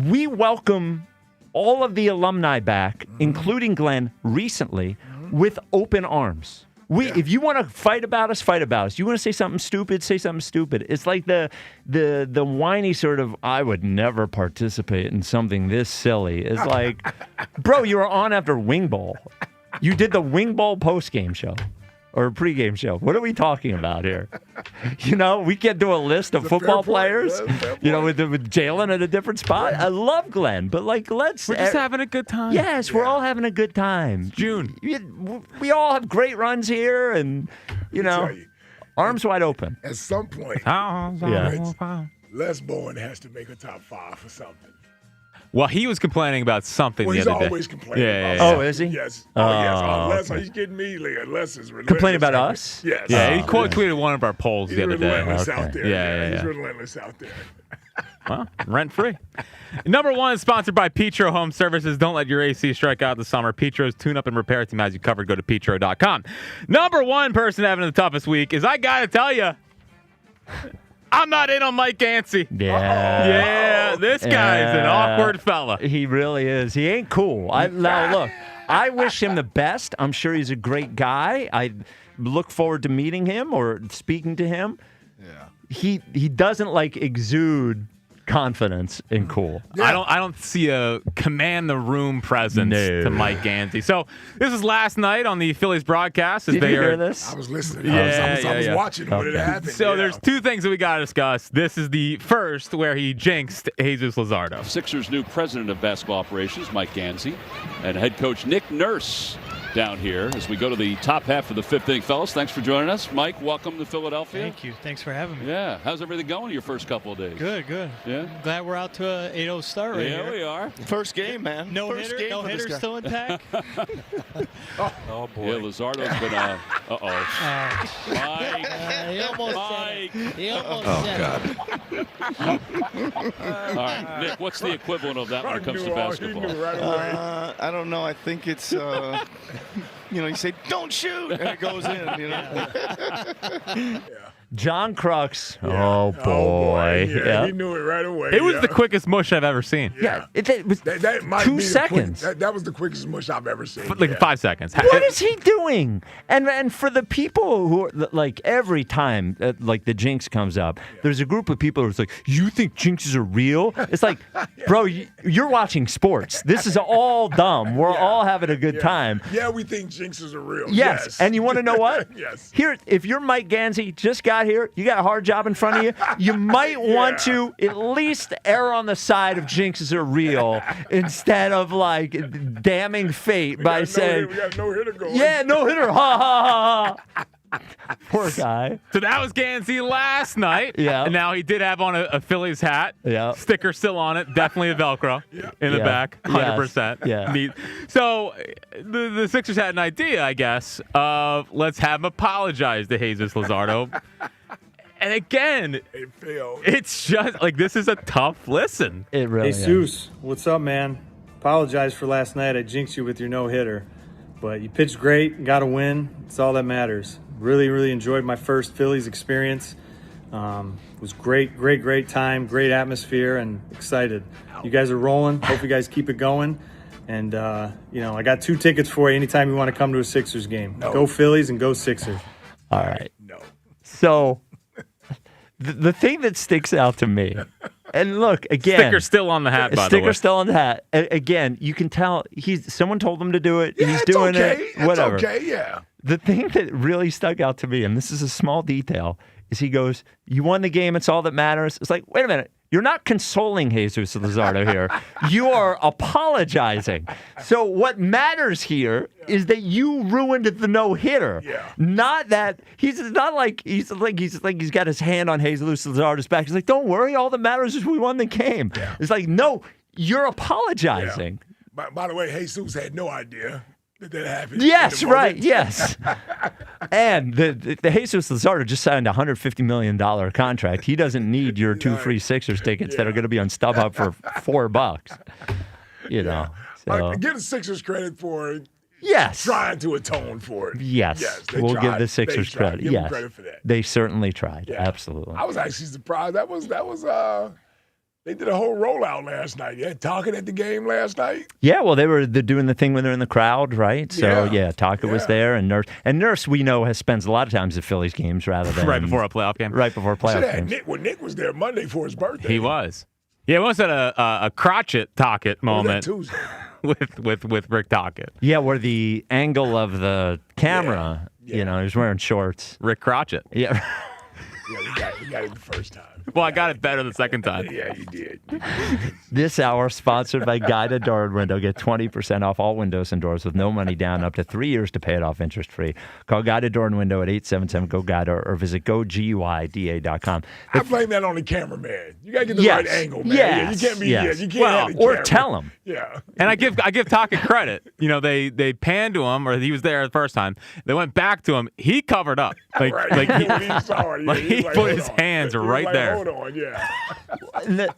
we welcome all of the alumni back, including Glenn, recently, with open arms. If you want to fight about us, fight about us. You want to say something stupid, say something stupid. It's like the whiny sort of, I would never participate in something this silly. It's like, bro, you were on after Wing Bowl. You did the Wing Bowl post-game show. Or pregame show. What are we talking about here? We can't do a list of football players. With Jalen at a different spot. I love Glenn, but we're just having a good time. Yes, we're all having a good time. It's June. We all have great runs here, and arms wide open. At some point, Les Bowen has to make a top 5 for something. Well, he was complaining about something the other day. He's always complaining. Yeah. Oh, is he? Yes. Les, are you kidding me? Les is relentless. Complaining about us? Yes. Yeah, he quote tweeted one of our polls the other day. He's relentless out there. Yeah. He's relentless out there. Well, rent-free. Number 1 is sponsored by Petro Home Services. Don't let your AC strike out this summer. Petro's tune-up and repair team has you covered. Go to petro.com. Number 1 person having the toughest week is, I got to tell you, I'm not in on Mike Yancey. Yeah, this guy's an awkward fella. He really is. He ain't cool. Now, look, I wish him the best. I'm sure he's a great guy. I look forward to meeting him or speaking to him. Yeah. He doesn't exude confidence and cool. Yeah. I don't see a command the room presence to Mike Yancey. So this is last night on the Phillies broadcast. Did you hear this? I was listening. I was watching when it happened. So there's 2 things that we got to discuss. This is the first where he jinxed Jesus Luzardo. Sixers' new president of basketball operations, Mike Yancey, and head coach Nick Nurse down here as we go to the top half of the 5th inning. Fellas, thanks for joining us. Mike, welcome to Philadelphia. Thank you. Thanks for having me. Yeah. How's everything going your first couple of days? Good. Yeah. Glad we're out to a 8-0 start right here. Yeah, we are. First game, man. No hitter still intact. Oh, boy. Yeah, Luzardo's been Mike. He almost Mike. said it. He almost said it. All right, Nick, what's the equivalent of that when it comes to basketball? I don't know. I think it's, you say, don't shoot, and it goes in, John Crux. Oh, boy. Yeah, he knew it right away. It was the quickest mush I've ever seen. Yeah. It was that might 2 be seconds. That was the quickest mush I've ever seen. 5 seconds. What is he doing? And for the people who are, every time the jinx comes up, there's a group of people who's like, you think jinxes are real? It's like, bro, you're watching sports. This is all dumb. We're all having a good time. Yeah, we think jinxes are real. Yes. And you want to know what? Yes. Here, if you're Mike Yancey, just got here, you got a hard job in front of you, you might want to at least err on the side of jinxes are real instead of damning fate by saying, we got no hitter going. Yeah, no hitter. Ha ha ha ha. Poor guy. So that was Yancey last night. Yeah. And now he did have on a Phillies hat. Yeah. Sticker still on it. Definitely a Velcro in the back. 100%. Yeah. Neat. So the Sixers had an idea, I guess, of let's have him apologize to Jesus Luzardo. And again, it failed. It's just this is a tough listen. It really Jesus, what's up, man? Apologize for last night. I jinxed you with your no-hitter. But you pitched great, got a win. It's all that matters. Really, really enjoyed my first Phillies experience. It was great time, great atmosphere, and excited. You guys are rolling. Hope you guys keep it going. And, I got 2 tickets for you anytime you want to come to a Sixers game. No. Go Phillies and go Sixers. All right. No. So the thing that sticks out to me, and look, again. Sticker's still on the hat, by the way. Sticker's still on the hat. Again, you can tell someone told him to do it. He's doing it. Whatever. It's okay, yeah. The thing that really stuck out to me, and this is a small detail, is he goes, you won the game, it's all that matters. It's like, wait a minute. You're not consoling Jesus Luzardo here. You are apologizing. So what matters here is that you ruined the no-hitter. Yeah. Not that he's got his hand on Jesus Luzardo's back. He's like, don't worry, all that matters is we won the game. Yeah. It's like, no, you're apologizing. Yeah. By the way, Jesus had no idea that happened. Yes, right. Yes. And the Jesus Luzardo just signed a $150 million contract. He doesn't need your 2 free Sixers tickets that are going to be on StubHub for $4. You know. So. Give the Sixers credit for yes trying to atone for it. Yes. We'll give the Sixers credit. Give yes. them credit for that. They certainly tried. Yeah. Absolutely. I was actually surprised. That was they did a whole rollout last night. Yeah, talking at the game last night. Yeah, well, they're doing the thing when they're in the crowd, right? So yeah, Taka was there, and Nurse we know spends a lot of times at Phillies games rather than right before a playoff game. Right before a playoff game. Nick was there Monday for his birthday. He was. Yeah, we almost had a crotchet Tockett moment with Rick Tockett. Yeah, where the angle of the camera, he was wearing shorts. Rick Crotchet. Yeah. Yeah, you got it the first time. Well, I got it better the second time. Yeah, you did. This hour sponsored by Guided Door and Window. Get 20% off all windows and doors with no money down, up to 3 years to pay it off interest-free. Call Guided Door and Window at 877-GO-GUIDE or visit GoGUIDA.com. I blame that on the cameraman. You got to get the right angle, man. Yes. You can't be. Yes. You can't or tell him. Yeah. And I give Tockett credit. They panned to him, or he was there the first time. They went back to him. He covered up. He put his hands right there. going on? Yeah.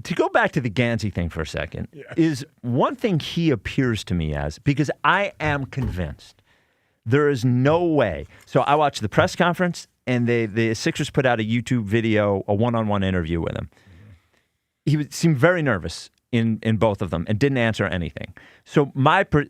To go back to the Gansey thing for a second, is one thing he appears to me as, because I am convinced there is no way. So I watched the press conference, and the Sixers put out a YouTube video, a one-on-one interview with him. He seemed very nervous in both of them and didn't answer anything. So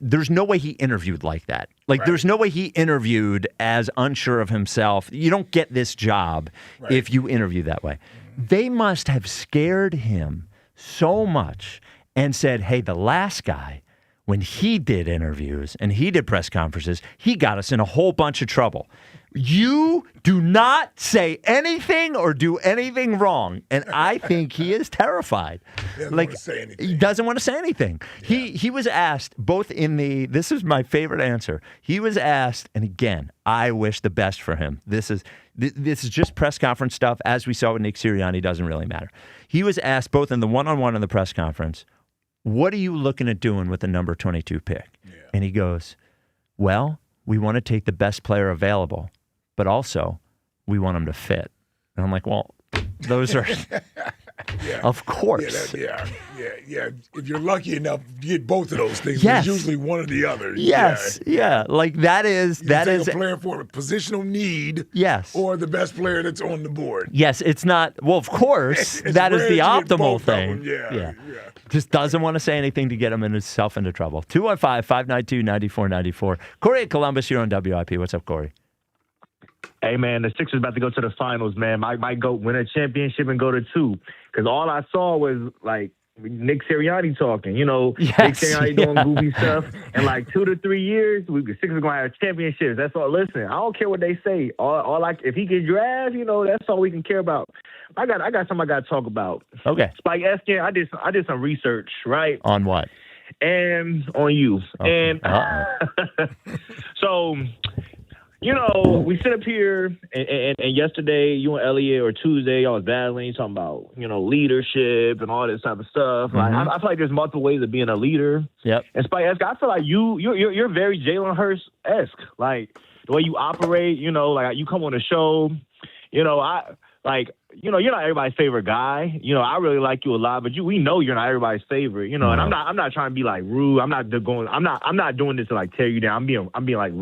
there's no way he interviewed like that. Like, there's no way he interviewed as unsure of himself. You don't get this job if you interview that way. They must have scared him so much and said, hey, the last guy, when he did interviews and he did press conferences, he got us in a whole bunch of trouble. You do not say anything or do anything wrong. And I think he is terrified. He doesn't want to say anything. He doesn't want to say anything. Yeah. He was asked both this is my favorite answer. He was asked, and again, I wish the best for him. This is just press conference stuff. As we saw with Nick Sirianni, doesn't really matter. He was asked both in the one-on-one and the press conference, what are you looking at doing with the number 22 pick? Yeah. And he goes, well, we want to take the best player available, but also we want him to fit. And I'm like, well, those are, of course. Yeah. If you're lucky enough, you get both of those things. Yes. It's usually one or the other. Yes. Yeah. Like that is a player for a positional need. Yes. Or the best player that's on the board. Yes. It's not. Well, of course, that is the optimal thing. Yeah. Just doesn't want to say anything to get himself into trouble. 215-592-9494. Corey at Columbus, you're on WIP. What's up, Corey? Hey, man, the Sixers about to go to the finals, man. Might go win a championship and go to 2. Because all I saw was, like, Nick Sirianni talking. You know, Nick Sirianni doing goofy stuff. In, like, 2 to 3 years, the Sixers are going to have championships. That's all. Listen, I don't care what they say. If he gets drafted, you know, that's all we can care about. I got something I got to talk about. Okay. Spike Eskin, I did some research, right? On what? And on you. Okay. And so... You know, we sit up here, and yesterday, you and Elliot, or Tuesday, y'all was battling, talking about, you know, leadership and all this type of stuff. Like, I feel like there's multiple ways of being a leader. Yep. And Spike, I feel like you're very Jalen Hurts-esque. Like, the way you operate, you know, like, you come on the show, you know, you're not everybody's favorite guy. You know, I really like you a lot, but we know you're not everybody's favorite. You know, and I'm not trying to be like rude. I'm not doing this to like tear you down. I'm being like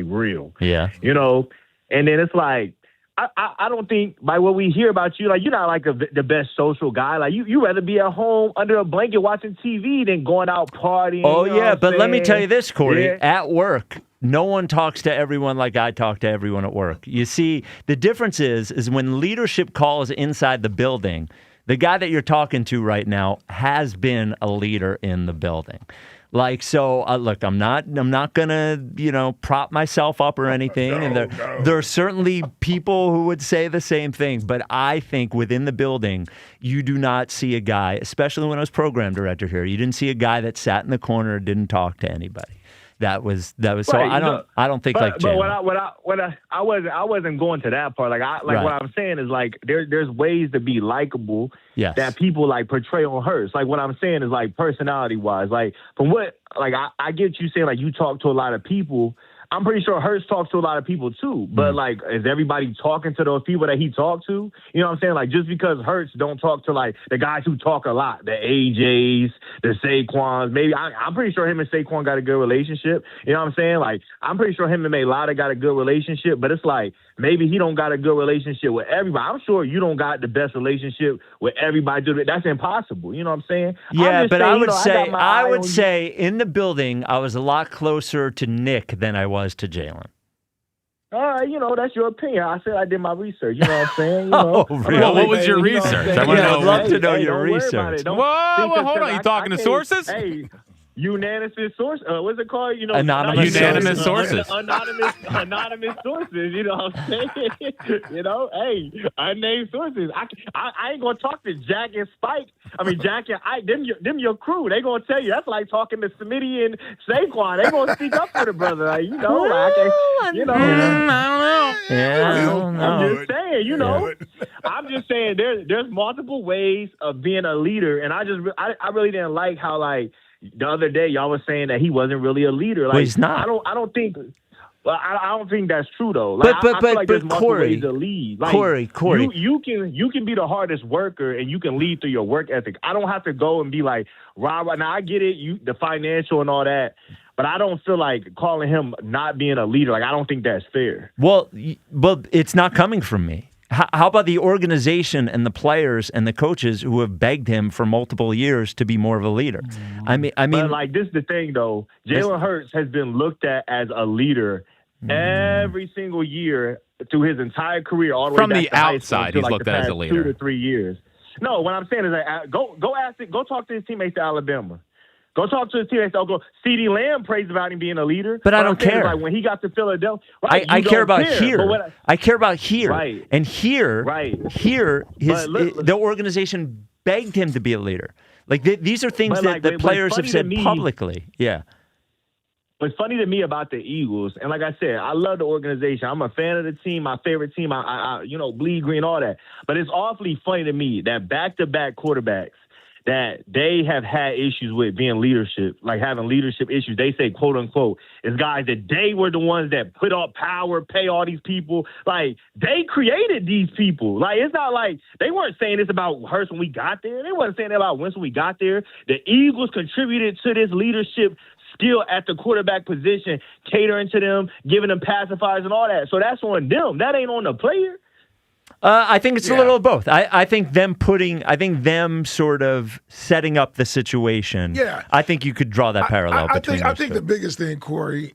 real. Yeah. You know, and then it's like I don't think by what we hear about you, like you're not like the best social guy. Like you rather be at home under a blanket watching TV than going out partying. Oh you know yeah, but let me tell you this, Corey. Yeah. At work, no one talks to everyone like I talk to everyone at work. You see, the difference is when leadership calls inside the building, the guy that you're talking to right now has been a leader in the building. Like, so, look, I'm not gonna, prop myself up or anything. And there are certainly people who would say the same thing. But I think within the building, you do not see a guy, especially when I was program director here, you didn't see a guy that sat in the corner and didn't talk to anybody. That was right, so I don't think like Jalen. But I wasn't going to that part. What I'm saying is like there's ways to be likable that people like portray on Hurts. Like what I'm saying is like personality wise. Like from what I get you saying like you talk to a lot of people. I'm pretty sure Hurts talks to a lot of people too. But like, is everybody talking to those people that he talked to? You know what I'm saying? Like, just because Hurts don't talk to like the guys who talk a lot, the AJs, the Saquons, maybe I'm pretty sure him and Saquon got a good relationship. You know what I'm saying? Like, I'm pretty sure him and Maylada got a good relationship. But it's like maybe he don't got a good relationship with everybody. I'm sure you don't got the best relationship with everybody. That's impossible. You know what I'm saying? Yeah, but saying, I would say in the building, I was a lot closer to Nick than I was to Jalen. All right, that's your opinion. I said I did my research. You know what I'm saying? Really? Well, what was your research? I want to know. I'd love to know your research. Whoa, hold on. You talking to sources? Hey, unanimous source. What's it called? Anonymous unanimous sources. Anonymous sources. You know what I'm saying? Hey, unnamed sources. I ain't gonna talk to Jack and Spike. I mean, Jack and them your crew. They gonna tell you that's like talking to Smitty and Saquon. They gonna speak up for the brother. Like, I don't know. Yeah, I don't know. I'm just saying. I'm just saying. There's multiple ways of being a leader, and I really didn't like how like. The other day, y'all was saying that he wasn't really a leader. Like, well, he's not. I don't think. Well, I don't think that's true though. Like, I feel like there's multiple ways to lead. Like, Corey, you can be the hardest worker and you can lead through your work ethic. I don't have to go and be like, Rob. Now I get it, the financial and all that, but I don't feel like calling him not being a leader. Like I don't think that's fair. Well, it's not coming from me. How about the organization and the players and the coaches who have begged him for multiple years to be more of a leader? I mean, but like this is the thing though. Jalen Hurts has been looked at as a leader every single year through his entire career, all the from way the back to high outside. school, He's looked at as a leader. 2 to 3 years. No, what I'm saying is that go talk to his teammates to Alabama. Go talk to his teammates. CeeDee Lamb prays about him being a leader. But I don't care. Like when he got to Philadelphia, right, I care about here. I care about here. Right. And here, right. The organization begged him to be a leader. Like these are things that the players have said publicly. Yeah. What's funny to me about the Eagles, and like I said, I love the organization. I'm a fan of the team, my favorite team. I bleed green, all that. But it's awfully funny to me that back-to-back quarterbacks that they have had issues with being leadership, like having leadership issues. They say, quote unquote, is guys that they were the ones that put up power, pay all these people. Like they created these people. Like it's not like they weren't saying this about Hurts when we got there. They weren't saying that about Wentz when we got there. The Eagles contributed to this leadership skill at the quarterback position, catering to them, giving them pacifiers and all that. So that's on them. That ain't on the player. I think it's a little of both. I think them sort of setting up the situation. Yeah. I think you could draw that parallel between I think the biggest thing, Corey,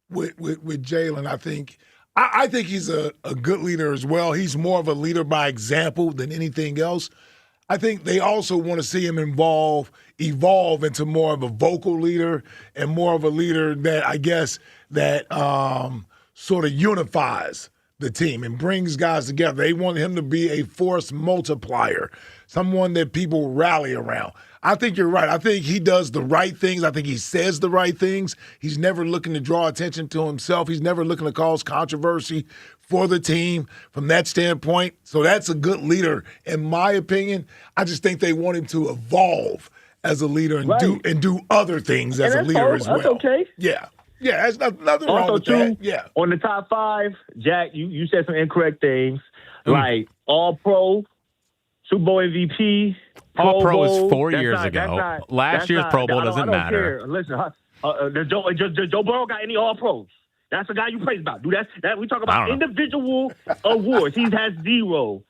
with Jalen, I think he's a good leader as well. He's more of a leader by example than anything else. I think they also want to see him evolve into more of a vocal leader and more of a leader that I guess that sort of unifies the team and brings guys together. They want him to be a force multiplier, someone that people rally around. I think you're right. I think he does the right things. I think he says the right things. He's never looking to draw attention to himself. He's never looking to cause controversy for the team from that standpoint. So that's a good leader, in my opinion. I just think they want him to evolve as a leader and do other things as a leader as well. That's okay. Yeah. Yeah, there's nothing wrong with that. Yeah. On the top 5, Jack, you said some incorrect things, like All-Pro, Super Bowl MVP. All-Pro was 4 years ago. Last year's Pro Bowl doesn't matter. Care. Listen, does Joe Burrow got any All-Pros? That's the guy you praise about. Dude, that we talk about individual awards. He has zero.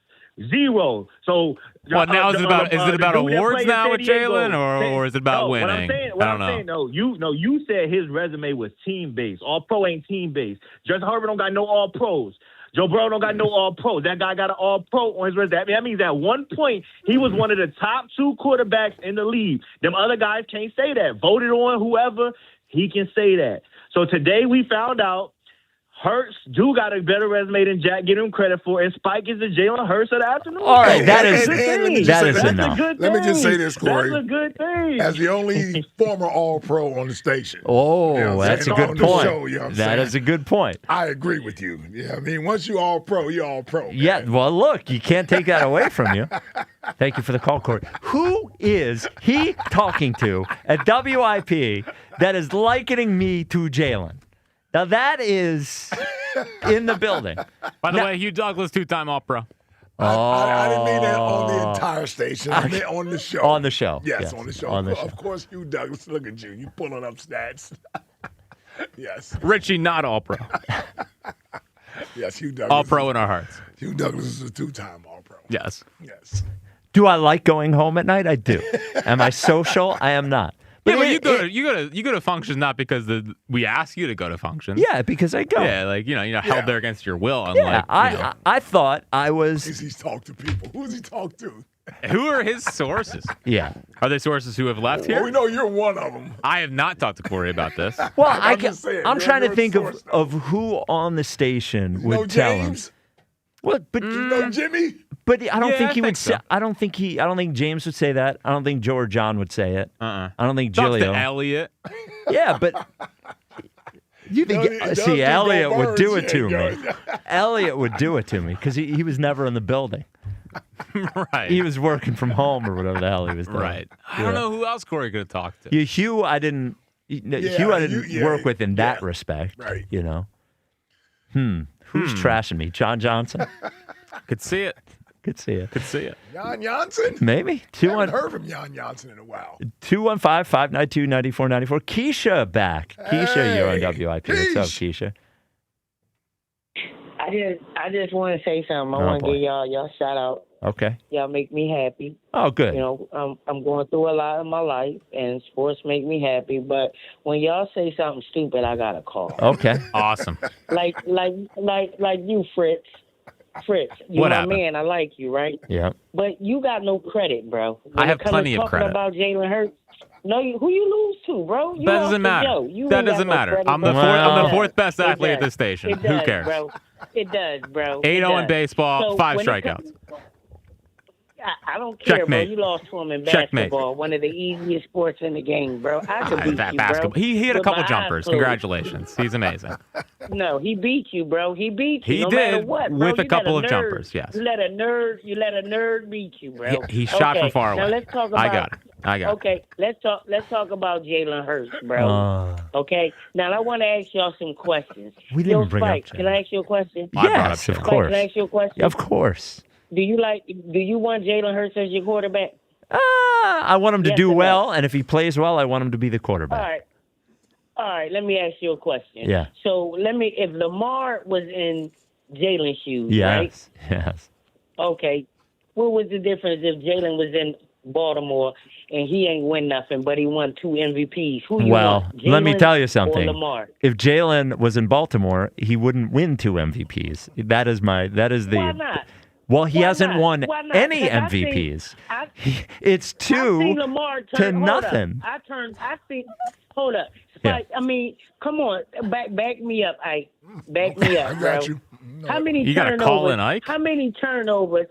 So now is it about awards now with Jalen, or is it about winning? I don't know. You said his resume was team based. All Pro ain't team based. Justin Herbert don't got no All Pros. Joe Burrow don't got no All Pros. That guy got an All Pro on his resume. That means at one point he was one of the top 2 quarterbacks in the league. Them other guys can't say that. Voted on whoever, he can say that. So today we found out Hurts do got a better resume than Jack get him credit for, and Spike is the Jalen Hurts of the afternoon. All right, that is enough. Let me just say this, Corey. That's a good thing. As the only former All-Pro on the station. That's a good point. That is a good point. I agree with you. Yeah, I mean, once you're All-Pro, you're All-Pro. Man. Yeah, well, look, you can't take that away from you. Thank you for the call, Corey. Who is he talking to at WIP that is likening me to Jalen? Now, that is in the building. By the way, Hugh Douglas, 2-time All-Pro. I didn't mean that on the entire station. I meant on the show. On the show. Yes, on the show. Of course, Hugh Douglas. Look at you. You pulling up stats. Yes. Richie, not All-Pro. Yes, Hugh Douglas. All-Pro in our hearts. Hugh Douglas is a 2-time All-Pro. Yes. Yes. Do I like going home at night? I do. Am I social? I am not. But you go to functions not because we ask you to go to functions. Yeah, because I go. Yeah, like held there against your will. Unlike, I thought I was. He's talked to people. Who does he talk to? Who are his sources? Yeah, are they sources who have left here? Well, we know you're one of them. I have not talked to Corey about this. Well, I'm trying to think of who on the station would tell him. What? But you know Jimmy. But I don't think he would say. I don't think James would say that. I don't think Joe or John would say it. I don't think Gilio. Talk to Elliot. Yeah, but you think Elliot would do it to me. Elliot would do it to me because he was never in the building. Right. He was working from home or whatever the hell he was doing. Right. I don't know who else Corey could have talked to. Hugh, I didn't work with in that respect. Right. You know. Who's trashing me? John Johnson? Could see it. Could see it. Could see it. Jan Janssen? Maybe. I haven't heard from Jan Janssen in a while. 215-592-9494. Keisha back. Keisha, you're on WIP. What's up, Keisha? I just want to say something. I want to give y'all shout out. Okay. Y'all make me happy. Oh, good. You know, I'm going through a lot in my life, and sports make me happy. But when y'all say something stupid, I got to call. Okay. Awesome. Like you, Fritz. Fritz, you What my happened? man. I like you, right? Yeah. But you got no credit, bro. I have plenty of talking credit. about Jalen Hurts. No, who you lose to, bro? You That lost doesn't to matter. Joe. You That ain't got doesn't no matter. credit, I'm the bro. I'm the It fourth best does. athlete It at this does. station. It Who does, cares? Bro. It does, bro. 8-0 in baseball, So 5 when it strikeouts. I don't care, Checkmate. bro. You lost to him in Checkmate. basketball, one of the easiest sports in the game, bro. I could beat That you, basketball. bro. He hit a with couple my eyes jumpers. closed. Congratulations. He's amazing. No, he beat you, bro. He beat you. He no did, matter what, bro. with a You couple let of nerd- jumpers, yes. You let a nerd beat you, bro. He shot from far away. Now let's talk about. I got it. Okay, let's talk about Jalen Hurts, bro. Okay. Now I want to ask y'all some questions. We didn't Yo, bring up Spike, can I ask you a question? Yes, of Spike, course. can I ask you a question? Of course. Do you want Jalen Hurts as your quarterback? I want him to Yes do or no? well, and if he plays well, I want him to be the All quarterback. right. Let me ask you a question. Yeah. So if Lamar was in Jalen's shoes, right? Yes. Okay. What was the difference if Jalen was in Baltimore and he ain't win nothing, but he won 2 MVPs? Who you Well, want, let me Jalen tell you or something. Lamar? If Jalen was in Baltimore, he wouldn't win 2 MVPs. That is the. Why not? Well, he Why hasn't not? won Why not? any 'Cause I MVPs. seen- It's I seen 2 Lamar to turn, hold up. nothing. Hold up. Yeah. Spike, I mean, come on. Back me up, Ike. Back me up, I bro. got you. How many You gotta turnovers? call in, Ike? How many turnovers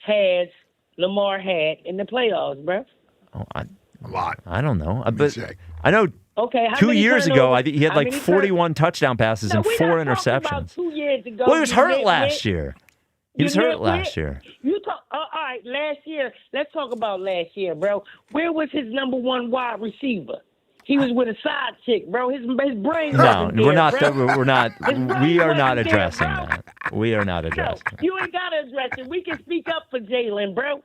has Lamar had in the playoffs, bro? A lot. I don't know. Let me But check. I know Okay, how 2 many years ago, turnovers- I think he had how like many 41 touchdown passes and we're 4 not talking about interceptions. 2 years ago. Well, he was you hurt nitwit. last year. He was You hurt nitwit. last year. You talk. All right, last year. Let's talk about last year, bro. Where was his number 1 wide receiver? He was with a side chick, bro. His brain. No, wasn't there, we're not. bro. We're not. His brain We are not wasn't there, addressing bro. that. We are not No, addressing. you ain't gotta address it. We can speak up for Jalen, bro.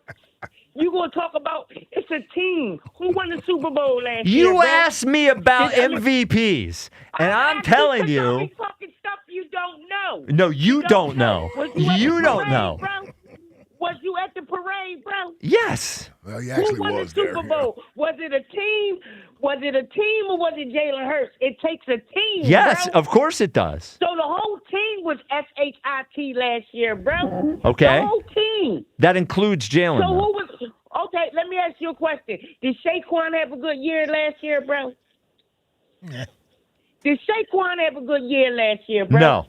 You gonna talk about it's a team who won the Super Bowl last year, You bro? asked me about MVPs, and I'm telling you. Talking stuff you don't know. No, you don't know. Was you at You the don't parade, know. Bro? Was you at the parade, bro? Yes. Well, he Who actually won was the there. Super Bowl? Was it a team? Was it a team or was it Jalen Hurts? It takes a team. Yes, bro. of course it does. So the whole team was SHIT last year, bro. Okay. The whole team. That includes Jalen. So though. who was? Okay, let me ask you a question. Did Saquon have a good year last year, bro? Did Saquon have a good year last year, bro? No.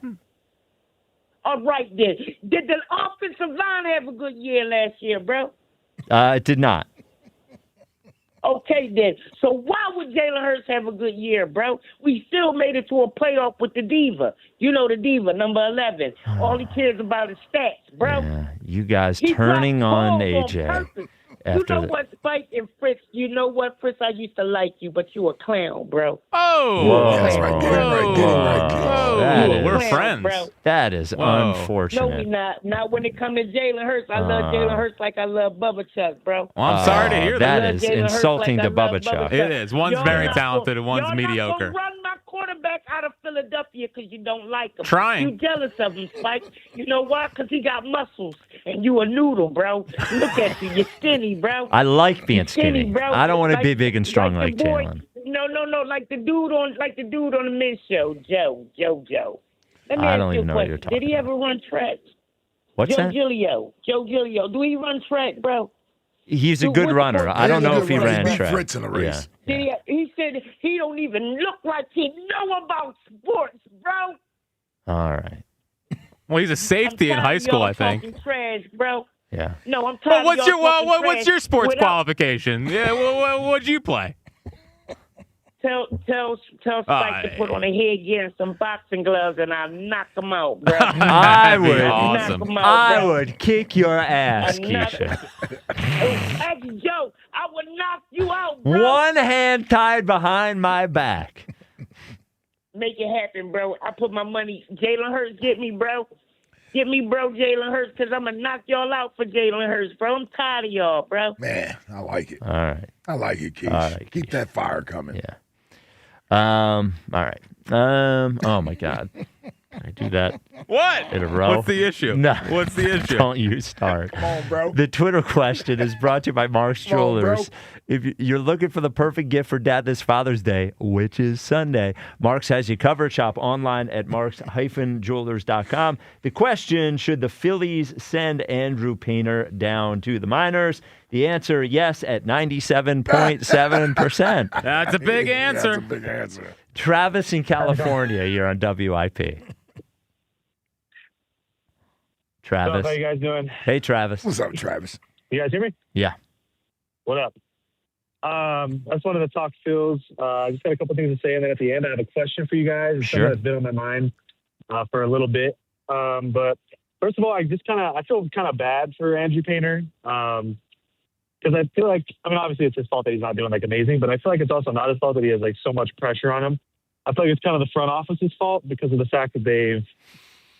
All right, then. Did the offensive line have a good year last year, bro? It did not. Okay, then. So why would Jalen Hurts have a good year, bro? We still made it to a playoff with the diva. You know the diva, number 11. All he cares about is stats, bro. Yeah, you guys He turning dropped on balls AJ purpose. You after know the. what, Spike and Fritz? You know what, Fritz? I used to like you, but you a clown, bro. Oh, Whoa. That's right. Get it right. Get it right. Get it right. That You a we're clown, friends. bro. That is Whoa. No, unfortunate. we not. Not when it comes to Jalen Hurts. I love Jalen Hurts like I love Bubba Chuck, bro. Well, I'm sorry to hear that that. is Jalen Hurts insulting like to I love Bubba Chuck. It is. One's Y'all very not talented gonna- and one's y'all mediocre. Not gonna run my quarterback out of Philadelphia because you don't like him. Trying. You jealous of him, Spike. You know why? Because he got muscles and you a noodle, bro. Look at you. You're skinny, bro. I like being skinny. bro. I don't want to Like- be big and strong the like boy- Jalen. No. Like the dude on the Miz show, Joe. Let me I ask don't you even a know what you're question. Did he talking ever run track? What's Joe that? Giglio. Do he run track, bro? He's a Dude, good what the runner. fuck- I don't He's a know good if he runner. He ran beat track. Fritz in a race. Yeah. He said he don't even look like he know about sports, bro. All right. Well, he's a safety in I'm high tired of school, y'all I think. talking trash, bro. Yeah. No, I'm tired Well, of what's y'all your talking what's trash your sports without- qualification? Yeah, what'd you play? Tell Spike to put on a headgear and some boxing gloves, and I'll knock him out, bro. I would. awesome. Knock him out, I bro. would kick your ass, I'm not- Keisha. Hey, Joe, I would knock you out, bro. One hand tied behind my back. make it happen, bro. I put my money. Jalen Hurts, get me, bro. Get me, bro, Jalen Hurts, because I'm going to knock y'all out for Jalen Hurts, bro. I'm tired of y'all, bro. Man, I like it. All right. I like it, Keith. All right, Keep that fire coming. Yeah. All right. Oh, my God. I do that. What? In a row. What's the issue? No. What's the issue? Don't you start. Come on, bro. The Twitter question is brought to you by Mark's Come on, bro. Jewelers. If you're looking for the perfect gift for Dad this Father's Day, which is Sunday, Mark's has you covered. Shop online at marks-jewelers.com. The question, should the Phillies send Andrew Painter down to the minors? The answer, yes, at 97.7%. That's a big answer. That's a big answer. Travis in California, you're on WIP. Travis. How you guys doing? Hey, Travis. What's up, Travis? You guys hear me? Yeah. What up? I just wanted to talk Phils. I just got a couple things to say, and then at the end, I have a question for you guys. It's Sure. something that's been on my mind for a little bit. But first of all, I feel kind of bad for Andrew Painter because I feel like, I mean, obviously it's his fault that he's not doing like amazing, but I feel like it's also not his fault that he has like so much pressure on him. I feel like it's kind of the front office's fault because of the fact that they've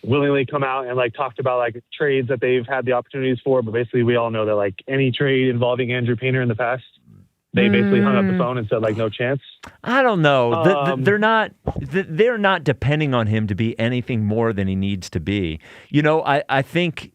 willingly come out and like talked about like trades that they've had the opportunities for, but basically we all know that like any trade involving Andrew Painter in the past, they basically hung up the phone and said like no chance. I don't know. They're not depending on him to be anything more than he needs to be. You know, I think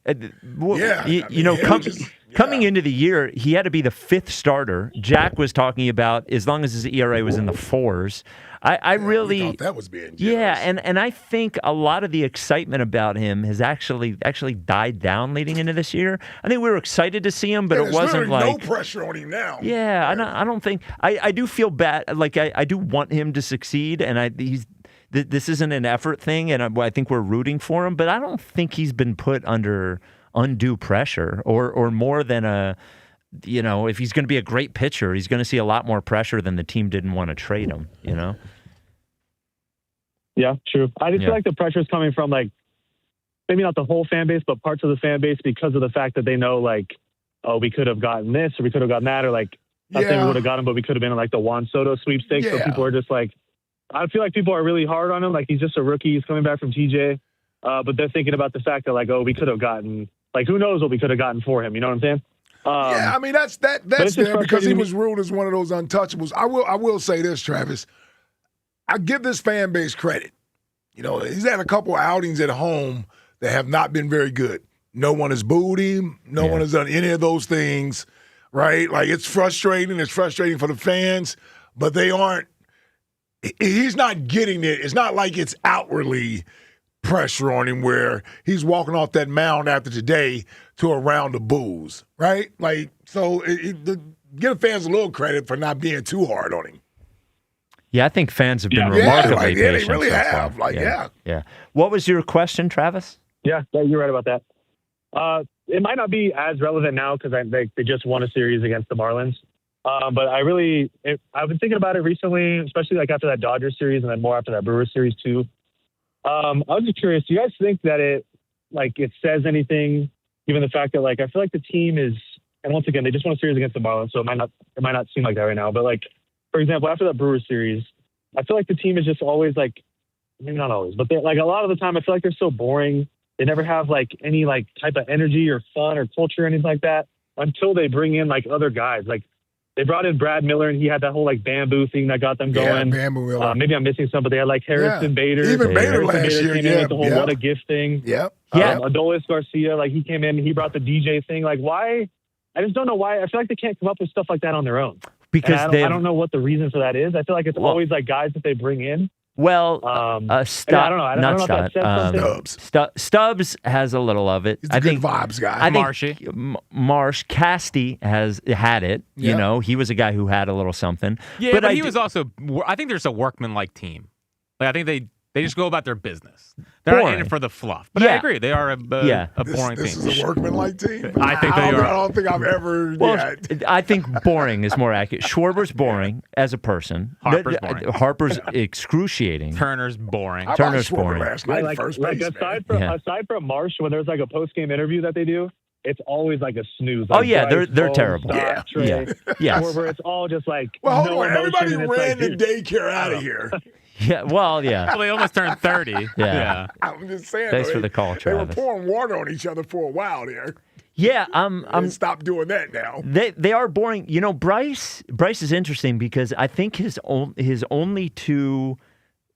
coming into the year, he had to be the fifth starter. Jack was talking about as long as his ERA was in the fours. I really thought that was being generous. Yeah, and I think a lot of the excitement about him has actually died down leading into this year. I think we were excited to see him, but it wasn't like no pressure on him now. Yeah, I don't think I do feel bad. Like I do want him to succeed, and this isn't an effort thing, and I think we're rooting for him. But I don't think he's been put under undue pressure or more than a. You know, if he's going to be a great pitcher, he's going to see a lot more pressure than the team didn't want to trade him, you know? Yeah, true. I just feel like the pressure is coming from like, maybe not the whole fan base, but parts of the fan base because of the fact that they know like, oh, we could have gotten this or we could have gotten that or like, I think we would have gotten him, but we could have been in like the Juan Soto sweepstakes. So people are just like, I feel like people are really hard on him. Like he's just a rookie. He's coming back from TJ. But they're thinking about the fact that like, oh, we could have gotten, like, who knows what we could have gotten for him. You know what I'm saying? I mean that's there because he was ruled as one of those untouchables. I will say this, Travis. I give this fan base credit. You know, he's had a couple outings at home that have not been very good. No one has booed him. No one has done any of those things, right? Like it's frustrating. It's frustrating for the fans, but they aren't. He's not getting it. It's not like it's outwardly pressure on him where he's walking off that mound after today to a round of boos, right? Like, so give the fans a little credit for not being too hard on him. Yeah, I think fans have been remarkably patient. They really so have. far. Like, yeah. What was your question, Travis? Yeah, you're right about that. It might not be as relevant now because they just won a series against the Marlins. But I've been thinking about it recently, especially like after that Dodgers series and then more after that Brewers series too. I was just curious, do you guys think that it says anything, given the fact that like I feel like the team is, and once again they just won a series against the Marlins, so it might not seem like that right now. But like for example, after that Brewers series, I feel like the team is just always like, maybe not always, but like a lot of the time I feel like they're so boring. They never have like any like type of energy or fun or culture or anything like that until they bring in like other guys. Like they brought in Brad Miller and he had that whole like bamboo thing that got them going. Yeah, bamboo Miller. Maybe I'm missing some, but they had like Harrison Bader. Even Bader last year. Came in with the whole what a gift thing. Yep. Adolis Garcia, like he came in and he brought the DJ thing. Like why? I just don't know why. I feel like they can't come up with stuff like that on their own. Because I don't know what the reason for that is. I feel like it's always like guys that they bring in. Well, I don't know. I don't know if that says something. Stubbs has a little of it. He's a good vibes guy. I think Marsh Casty has had it. You know, he was a guy who had a little something. Yeah, but he was also. I think there's a workman-like team. Like I think they just go about their business. They're not in it for the fluff. But I agree, they are a boring This team. is a workman-like team. I think they are. I don't think I've ever. Well, I think boring is more accurate. Schwarber's boring as a person. Harper's boring. Harper's excruciating. Turner's boring. Turner's boring. Last night, Aside from Marsh, when there's like a post-game interview that they do, it's always like a snooze. Oh like yeah, Bryce, they're Cole, terrible. Stott, Trey, Yeah. Schwarber, it's all just like well, hold no on. emotion, Everybody and it's ran like, the daycare out of here. Yeah, well, yeah. Well, they almost turned 30. Yeah. I'm just saying. Thanks though, for the call, They were Travis. pouring water on each other for a while there. Yeah, I'm stop doing that now. They are boring. You know, Bryce is interesting because I think his only two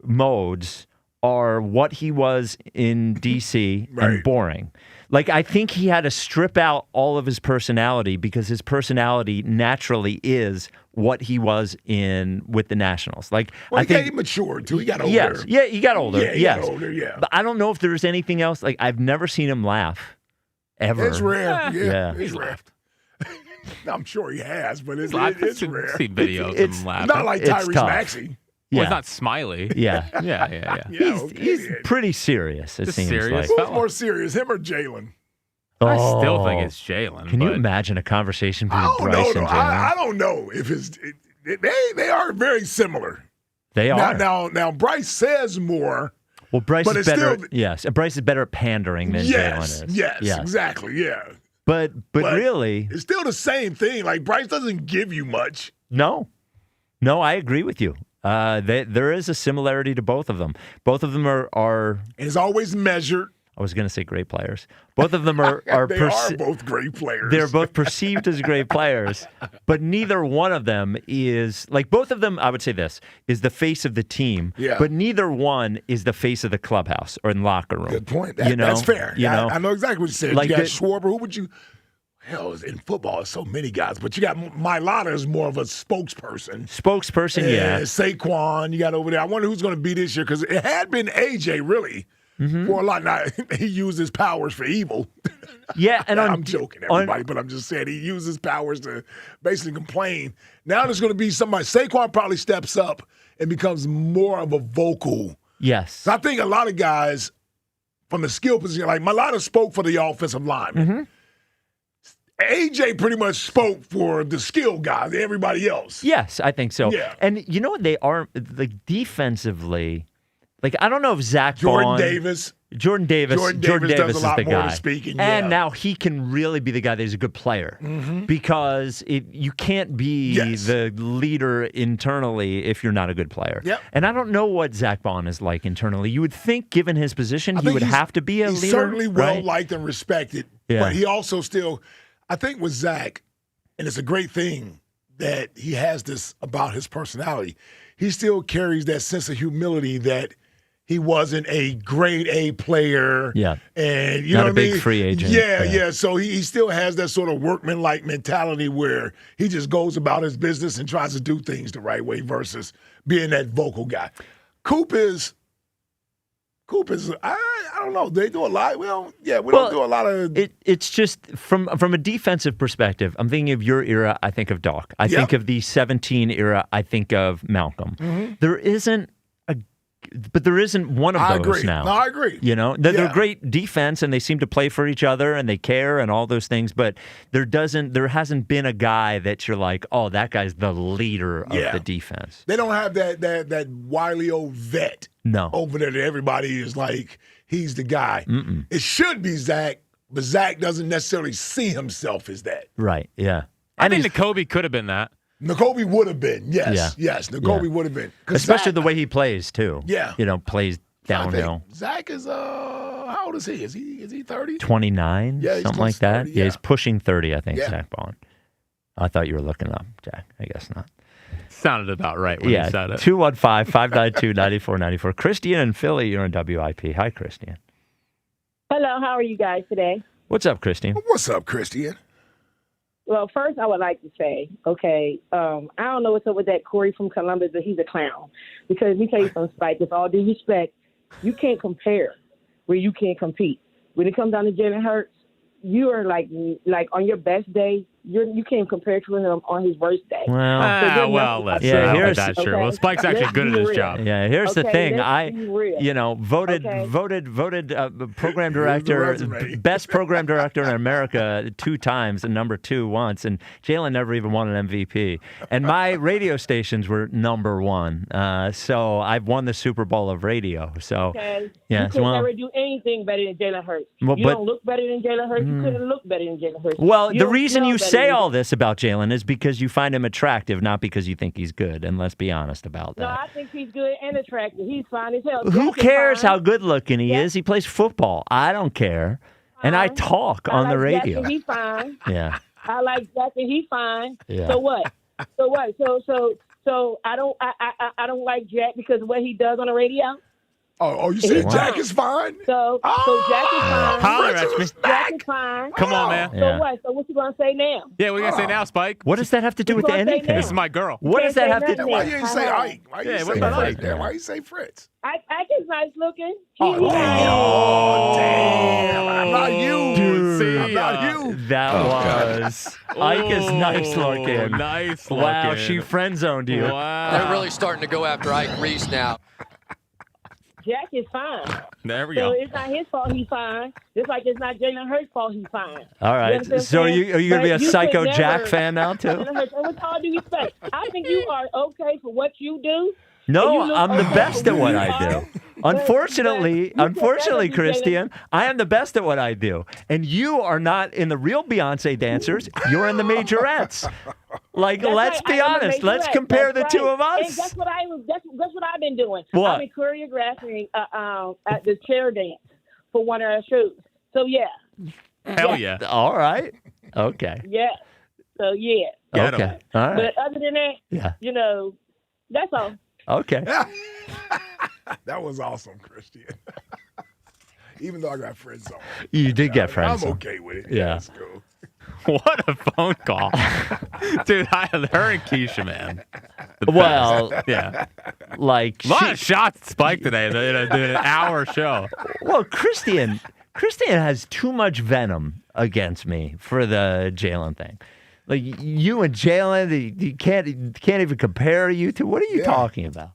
modes are what he was in DC and boring. Like, I think he had to strip out all of his personality because his personality naturally is what he was with the Nationals. Like, Well, I think he matured too. He got older. Yes, yeah, he got older. Yeah, he yes, got older. Yeah, but I don't know if there's anything else. Like, I've never seen him laugh ever. it's rare. Yeah. It's rare. I'm sure he has, but it's I've rare. seen videos of him laughing. Not like It's Tyrese tough. Maxey. Well, Yeah. it's not Smiley. Yeah. Yeah. He's pretty serious, it Just seems serious. like. Who's more serious, him or Jalen? I still think it's Jalen. Can you but- imagine a conversation between I don't Bryce know. and though. Jalen? I don't know if they are very similar. They are. Now Bryce says more. Well, Bryce but is it's better. still- yes, Bryce is better at pandering than Yes, Jalen is. yes, exactly, yeah. But really, it's still the same thing. Like Bryce doesn't give you much. no, I agree with you. There is a similarity to both of them. Both of them are. It's always measured. I was going to say great players. Both of them are. They are both great players. They're both perceived as great players, but neither one of them is like both of them. I would say this is the face of the team, Yeah. but neither one is the face of the clubhouse or in locker room. Good point. You know? That's fair. You know? I know exactly what you said. Like you got the- Schwarber. Who would you? Hell, in football, there's so many guys, but you got Mailata is more of a spokesperson. Yeah. Saquon, you got over there. I wonder who's going to be this year because it had been AJ really for a lot. Now he used his powers for evil. Yeah, and I'm joking, everybody, but I'm just saying he used his powers to basically complain. Now there's going to be somebody. Saquon probably steps up and becomes more of a vocal. Yes. So I think a lot of guys from the skill position, like Mailata spoke for the offensive lineman. AJ pretty much spoke for the skill guys, everybody else. Yes, I think so. Yeah. And you know what they are like defensively? Like I don't know if Zach Jordan Bond, Davis. Jordan Davis does a lot is the more guy. to speaking, and yeah. now he can really be the guy that is a good player because you can't be the leader internally if you're not a good player. Yep. And I don't know what Zach Bond is like internally. You would think, given his position, I he think would he's- have to be a he's leader. certainly well right? liked and respected, Yeah. but he also still, I think with Zach, and it's a great thing that he has this about his personality, he still carries that sense of humility that he wasn't a grade A player. Yeah. And you Not know a what big I mean? free agent. Yeah. So he still has that sort of workman-like mentality where he just goes about his business and tries to do things the right way versus being that vocal guy. Coop is I don't know. They do a lot. We don't do a lot of It's just from a defensive perspective. I'm thinking of your era. I think of Doc. I think of the 17 era. I think of Malcolm. There isn't one of I those agree. now. No, I agree. You know, they're Yeah. great defense and they seem to play for each other and they care and all those things. But there hasn't been a guy that you're like, oh, that guy's the leader of the defense. They don't have that wily old vet over there that everybody is like, he's the guy. It should be Zach, but Zach doesn't necessarily see himself as that. Right. Yeah. I think Nakobe could have been that. Nakobe would have been, yes. Nakobe would have been. 'Cause Especially Zach, the way he plays, too. Yeah. You know, plays downhill. Zach is, how old is he? Is he 30? 29, Yeah, he's something close like to that. 30, Yeah, he's pushing 30, I think, Yeah. Zach Bond. I thought you were looking up, Jack. I guess not. Sounded about right when you said it. 215-592-9494. Christian and Philly, you're on WIP. Hi, Christian. Hello, how are you guys today? What's up, Christian? What's up, Christian? Well, first, I would like to say, I don't know what's up with that Corey from Columbus, but he's a clown. Because let me tell you something, Spike, with all due respect, you can't compare where you can't compete. When it comes down to Jalen Hurts, you are like on your best day, you can't compare to him on his worst day. Let's here's that sure. Well, Spike's actually good at his job. Yeah, here's the thing. let's be real. Voted program director, best program director in America 2 times and number 2 once, and Jalen never even won an MVP. And my radio stations were number 1. So I've won the Super Bowl of radio. So You could never do anything better than Jalen Hurts. Well, you don't look better than Jalen Hurts. You couldn't look better than Jalen Hurts. Well, You the don't reason smell you better say all this about Jalen is because you find him attractive, not because you think he's good. And let's be honest about that. No, I think he's good and attractive. He's fine as hell. Who Jack is cares fine. how good looking he is? He plays football. I don't care. And I talk on the radio. Jack and he's fine. Yeah. I like Jack and he's fine. Yeah. So what? So I don't like Jack because of what he does on the radio. Oh, you said Jack is fine? So Jack is fine. Holler at me. Jack is fine. Come on, man. So what? So what you gonna say now? Yeah, what are you going to say now, Spike? What does that have to do with anything? This is my girl. What does that have to do? Why you ain't say Ike? Why you Yeah, say what about Fritz? Ike? Then? Why you say Fritz? Ike is nice looking. Oh, damn. I'm not you. Dude, I'm not you. That was. Ike is nice looking. Nice looking. Wow, she friend zoned you. Wow. They're really starting to go after Ike Reese now. Jack is fine. There we So go. it's not his fault he's fine. Just like it's not Jalen Hurts' fault he's fine. All You right. understand what I'm So are saying? you going to be a But you psycho could Jack never- fan now, too? Jalen Hurts, and with all due respect, I think you are okay for what you do. No, And you I'm the look best okay at for what who I you are. do. Unfortunately, But you could never be Christian, I am the best at what I do. And you are not in the real Beyonce dancers. You're in the majorettes. Like, That's let's right, be I am a honest. Let's majorette. compare That's the two right. of And us. that's what I've been doing. What? I've been choreographing at the chair dance for one of our shows. So yeah. Hell yeah. All right. Okay. Yeah. So yeah. Okay. All right. But other than that, Yeah. that's all. Okay. That was awesome, Christian. Even though I got friends on. You did get friends. I'm okay with it. Yeah. That's cool. What a phone call. Dude, her and Keisha, man. The best. Well, yeah. Like, A lot of shots at Spike today in an hour show. Well, Christian has too much venom against me for the Jalen thing. Like, you and Jalen, you can't even compare you two. What are you talking about?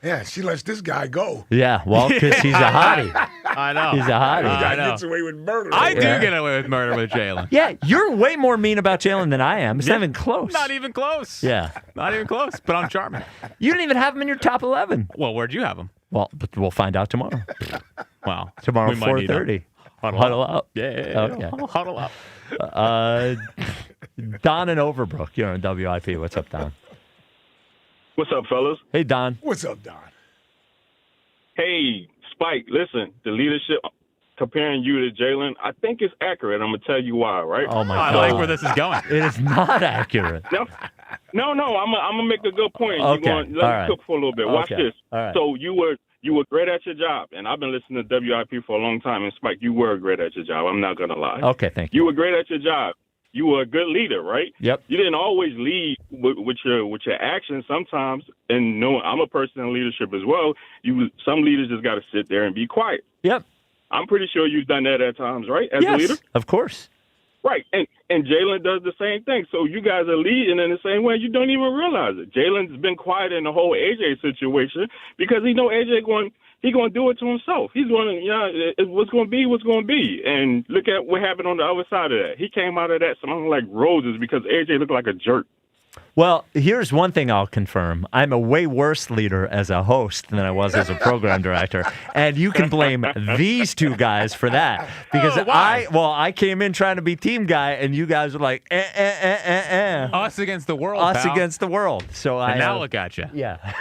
Yeah, she lets this guy go. Yeah, well, because he's a hottie. I know. He's a hottie. This guy I know. gets away with murder. I do get away with murder with Jalen. Yeah, you're way more mean about Jalen than I am. It's not even close. Not even close. Yeah. Not even close, but I'm charming. You didn't even have him in your top 11. Well, where'd you have him? Well, but we'll find out tomorrow. Wow. Tomorrow, We might need 4:30. Huddle up. Yeah. Okay. Huddle up. Don in Overbrook, you're on WIP. What's up, Don? What's up, fellas? Hey, Don. What's up, Don? Hey, Spike, listen, the leadership comparing you to Jalen, I think it's accurate. I'm going to tell you why, right? Oh, my I God. like where this is going. It is not accurate. No, I'm going to make a good point. Okay. You're going to let All me right. cook for a little bit. Watch Okay. this. All right. So you were great at your job, and I've been listening to WIP for a long time, and Spike, you were great at your job. I'm not going to lie. Okay, thank you. You were great at your job. You were a good leader, right? Yep. You didn't always lead with your actions sometimes. And no, I'm a person in leadership as well. Some leaders just got to sit there and be quiet. Yep. I'm pretty sure you've done that at times, right? As a leader? Of course. Right. And Jalen does the same thing. So you guys are leading in the same way. You don't even realize it. Jalen's been quiet in the whole AJ situation because he know AJ going to do it to himself. He's going to, what's going to be, what's going to be. And look at what happened on the other side of that. He came out of that smelling like roses because AJ looked like a jerk. Well, here's one thing I'll confirm. I'm a way worse leader as a host than I was as a program director. And you can blame these two guys for that. Because I came in trying to be team guy, and you guys were like, Us against the world, Us pal. against the world. So And now look at you. Yeah.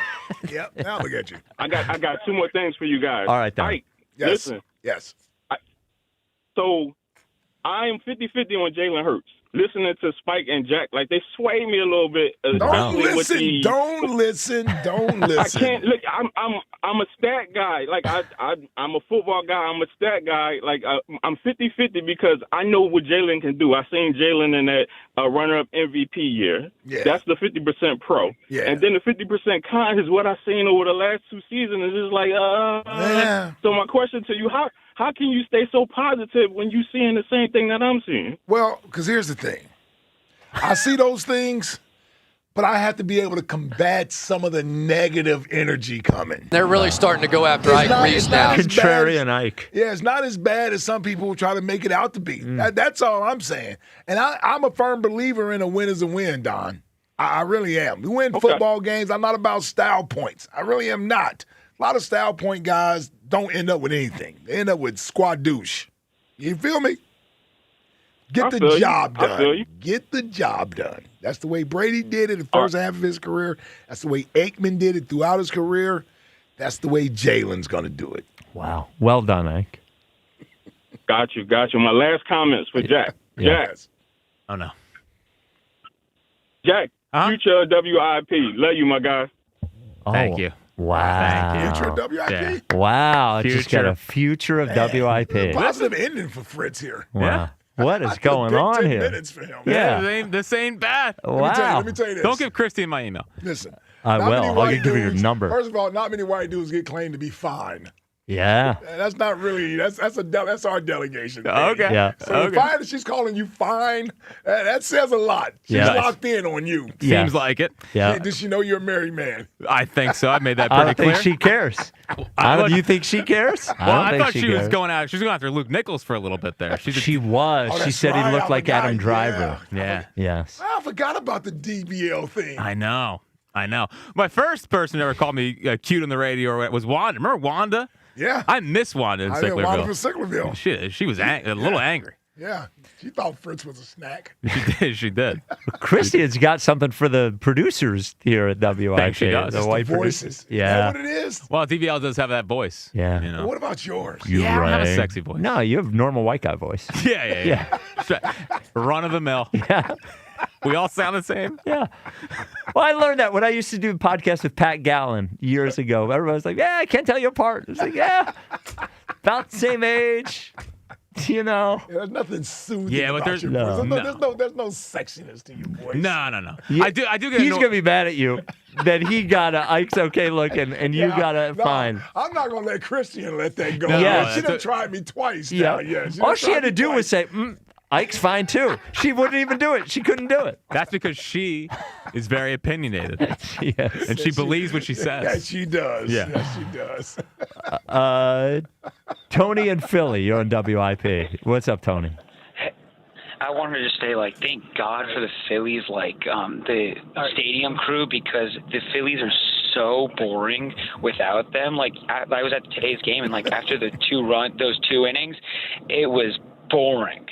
Yep, now look at you. I got two more things for you guys. All right, Don. Ike, Yes. listen. Yes. So I am 50-50 on Jalen Hurts. Listening to Spike and Jack, like they sway me a little bit. Don't especially with listen. the- Don't listen. Don't listen. I can't look. I'm a stat guy. Like I'm a football guy. I'm a stat guy. Like I'm 50-50 because I know what Jalen can do. I seen Jalen in that runner-up MVP year. Yeah. That's the 50% pro. Yeah. And then the 50% con is what I seen over the last two seasons. It's just like Yeah. So my question to you: How can you stay so positive when you seeing the same thing that I'm seeing? Well, because here's the thing. I see those things, but I have to be able to combat some of the negative energy coming. They're really starting to go after Ike Reese now. as bad Contrarian Ike. Yeah, it's not as bad as some people try to make it out to be. That's all I'm saying. And I'm a firm believer in a win is a win, Don. I really am. We win football games. I'm not about style points. I really am not. A lot of style point guys don't end up with anything. They end up with squad douche. You feel me? Get the job I feel you. done. Get the job done. That's the way Brady did it the first half of his career. That's the way Aikman did it throughout his career. That's the way Jalen's going to do it. Wow. Well done, Ike. Got you. My last comments for Jack. Yeah. Jack. Oh, no. Jack, future WIP. Love you, my guy. Thank you. Wow. Thank you. Future of WIP? Yeah. Wow. Just got Future. a future of WIP. Positive ending for Fritz here. Wow. What is going Big on 10 here? minutes for him. Yeah. This ain't bad. Wow. Let me tell you this. Don't give Christine my email. Listen. I not will. many I'll white give you your dudes- number. First of all, not many white dudes get claimed to be fine. Yeah. That's not really. That's our delegation. Okay. Yeah. So the fine, she's calling you fine. That says a lot. She's Yeah. locked in on you. Yeah. Seems like it. Yeah. Does she know you're a married man? I think so. I made that I pretty don't clear. think she cares. Do you think she cares? Well, I don't thought think she was cares. going out. She was going after Luke Nichols for a little bit there. She was. Oh, She that's said he right. looked I like forgot. Adam Driver. Yeah. Yes. I forgot about the DBL thing. I know. My first person who ever called me cute on the radio was Wanda. Remember Wanda? Yeah. I miss Wanda in I know Wanda from Sicklerville. Sicklerville. She was a little angry. Yeah. She thought Fritz was a snack. She did. Christian's got something for the producers here at WIP. Think she does. The It's white the producers. voices. Yeah. Is that what it is? Well, DVL does have that voice. Yeah. You know? What about yours? You're I don't have a right. sexy voice. No, you have normal white guy voice. Yeah. Run of the mill. Yeah. We all sound the same. Yeah. Well, I learned that when I used to do a podcast with Pat Gallen years ago. Everybody was like, yeah, I can't tell you apart. It's like, yeah, about the same age. You know. Yeah, there's nothing soothing Yeah, but about there's- your no. voice. There's no sexiness to your voice. No. Yeah. I do get He's annoyed. gonna be mad at you that he got a Ike's okay looking and you got a no, fine. I'm not gonna let Christian let that go. No, Yeah. She done that's tried me twice Yeah. now. Yeah. All she had to do was say, Ike's fine too. She wouldn't even do it. She couldn't do it. That's because she is very opinionated. Yes. And she believes what she says. Yeah, she does. Yeah. Yes, she does. Tony and Philly, you're on WIP. What's up, Tony? I wanted to say, thank God for the Phillies, the stadium crew, because the Phillies are so boring without them. I was at today's game, and after those two innings, it was boring.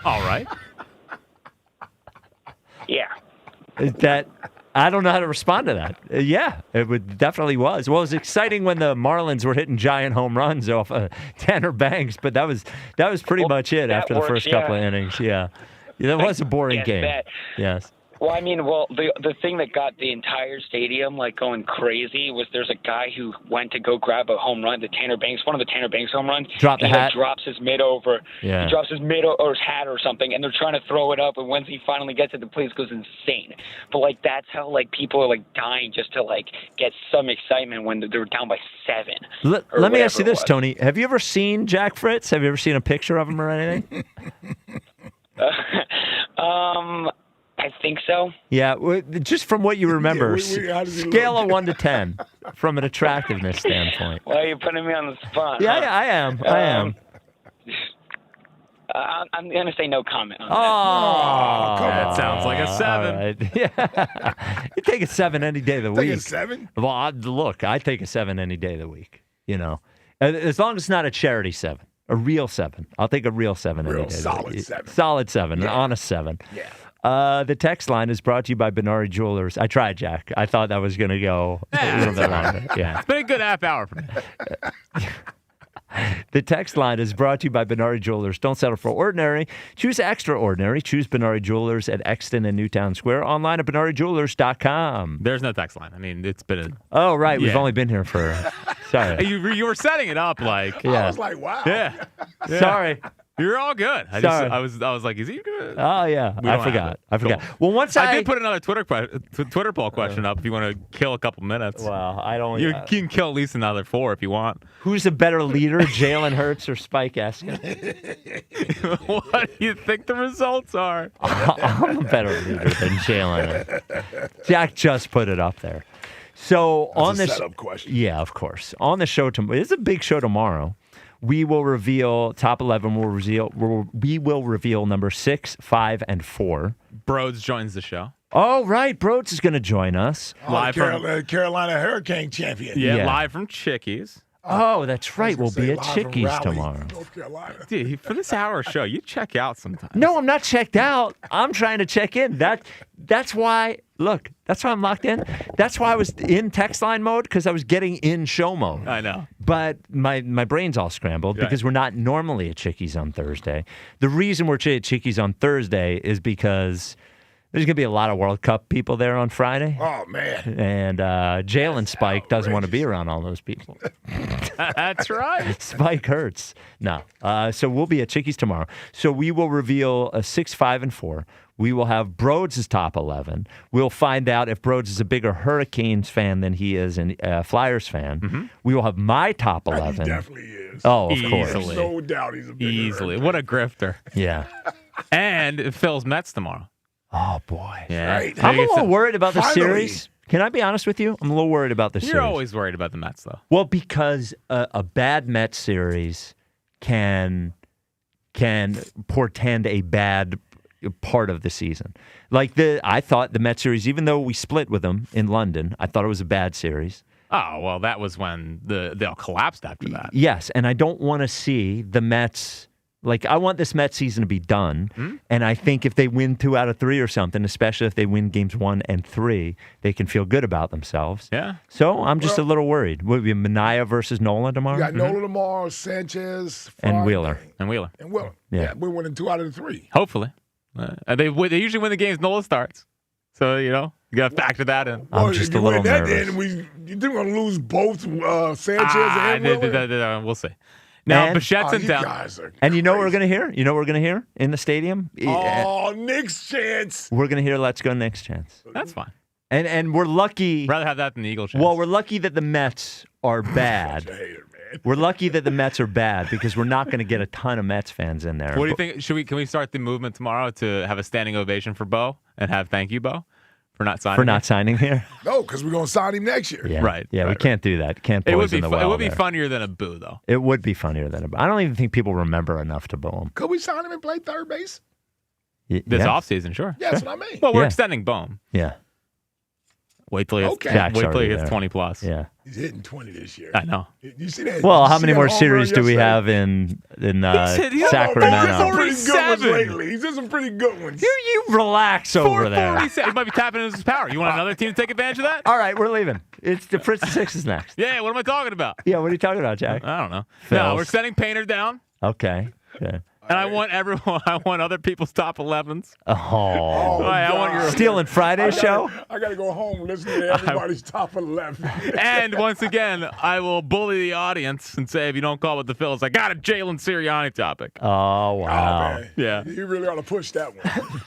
All right. Yeah. Is that I don't know how to respond to that. Yeah, it definitely was. Well, it was exciting when the Marlins were hitting giant home runs off Tanner Banks, but that was pretty much it after the first couple of innings. Yeah, that was a boring game. Bet. Yes. Well, the thing that got the entire stadium going crazy was there's a guy who went to go grab a home run, one of the Tanner Banks home runs. Dropped the and hat. He drops his mitt over. Yeah. He drops his mitt or his hat or something, and they're trying to throw it up. And once he finally gets it, the place goes insane. But that's how people are dying just to get some excitement when they're down by 7. Let me ask you whatever it this, was. Tony. Have you ever seen Jack Fritz? Have you ever seen a picture of him or anything? I think so. Yeah, just from what you remember, how does he scale look? of 1 to 10 from an attractiveness standpoint. Why are you putting me on the spot? Yeah, huh? I am. I am. I'm going to say no comment on Oh, That sounds like a 7. All right. Yeah. You take a 7 any day of the Take week. a 7? Well, I take a 7 any day of the week. As long as it's not a charity 7, a real 7. I'll take a real 7 any Real day. of the solid week. 7. Solid 7, an honest 7. Yeah. The text line is brought to you by Benari Jewelers. I tried, Jack. I thought that was going to go a little bit longer. Yeah. It's been a good half hour for me. The text line is brought to you by Benari Jewelers. Don't settle for ordinary. Choose extraordinary. Choose Benari Jewelers at Exton and Newtown Square. Online at BenariJewelers.com. There's no text line. I mean, it's been a... Oh, right. We've Yeah. only been here for... Sorry. You were setting it up like... Yeah. I was like, wow. Yeah. Sorry. You're all good. Sorry. I was like, is he gonna... Oh, yeah. We I don't have forgot. it. Well, once I did put another Twitter poll question up if you want to kill a couple minutes. Well, I don't... You can kill at least another 4 if you want. Who's a better leader, Jalen Hurts or Spike Eskin? What do you think the results are? I'm a better leader than Jalen. Jack just put it up there. So That's on a this setup question. Yeah, of course. On the show tomorrow, it's a big show tomorrow. We will reveal top 11. We will reveal number 6, 5, and 4. Broads joins the show. Oh, right. Broads is going to join us. Live from Carolina Hurricane champion. Yeah, live from Chickies. Oh, that's right. We'll be at live from Chickies Raleigh, tomorrow. North Carolina. Dude, for this hour show, you check out sometimes. No, I'm not checked out. I'm trying to check in. That's why. Look, that's why I'm locked in. That's why I was in text line mode, because I was getting in show mode. I know. But my brain's all scrambled because we're not normally at Chickies on Thursday. The reason we're at Chickies on Thursday is because there's going to be a lot of World Cup people there on Friday. Oh, man. And Jalen Spike doesn't want to be around all those people. That's right. Spike hurts. No. So we'll be at Chickies tomorrow. So we will reveal a 6, 5, and 4. We will have Broads' top 11. We'll find out if Broads is a bigger Hurricanes fan than he is a Flyers fan. Mm-hmm. We will have my top 11. He definitely is. Oh, of course. Easily. No doubt he's a bigger Easily. What a grifter. Yeah. And Phil's Mets tomorrow. Oh, boy. Yeah. Right. I'm a little worried about the Finally. series. Can I be honest with you? I'm a little worried about the series. You're always worried about the Mets, though. Well, because a bad Mets series can portend a bad part of the season. I thought the Mets series, even though we split with them in London, I thought it was a bad series. Oh, well, that was when they all collapsed after that. Yes, and I don't want to see the Mets. I want this Mets season to be done, and I think if they win 2 out of 3 or something, especially if they win games 1 and 3, they can feel good about themselves. Yeah. So I'm just a little worried. Will it be Mania versus Nola tomorrow? You got Nola tomorrow, Sanchez, And Friday, Wheeler. And Wheeler. And Wheeler. Yeah. Yeah, we're winning 2 out of the 3. Hopefully. They usually win the games Nola starts. So, you got to factor that in. I'm just a little nervous. You think we're going to lose both Sanchez and Wheeler? We'll see. Now, And- Bichette's in you town. guys are And you know what we're going to hear? You know what we're going to hear in the stadium? Oh, Nick's chance. We're going to hear Let's Go Knicks chants. That's fine. And we're lucky. Rather have that than the Eagle chance. Well, we're lucky that the Mets are bad. We're lucky that the Mets are bad because we're not going to get a ton of Mets fans in there. What do you think? Can we start the movement tomorrow to have a standing ovation for Bo and have thank you, Bo, for not signing? For not signing here? No, because we're going to sign him next year. Yeah. Right. Yeah, we can't do that. Can't It would poison be the well it would be there. funnier than a boo, though. It would be funnier than I don't even think people remember enough to boo him. Could we sign him and play third base? This yeah. offseason, sure. Yeah, that's what I mean. Well, we're Yeah. extending Bohm. Yeah. Wait till he hits, Okay. Jack's wait till he already hits there. 20 plus. Yeah. He's hitting 20 this year. I know. You see that? Well, You how see many that more home run series do we yesterday? have in He's Sacramento? He's some pretty good ones 47. lately. He's did some pretty good ones. You relax over there. 447. He might be tapping into his power. You want another team to take advantage of that? All right, we're leaving. It's the Prince of Six is next. Yeah, what am I talking about? Yeah, what are you talking about, Jack? I don't know. Phils. No, we're sending Painter down. Okay. Okay. And I want everyone. I want other people's top 11s. Oh. I want your Stealing Friday show? I got to go home listening to everybody's top 11. And once again, I will bully the audience and say, if you don't call with the Phillies, I got a Jalen Sirianni topic. Oh, wow. Man. Yeah. You really ought to push that one.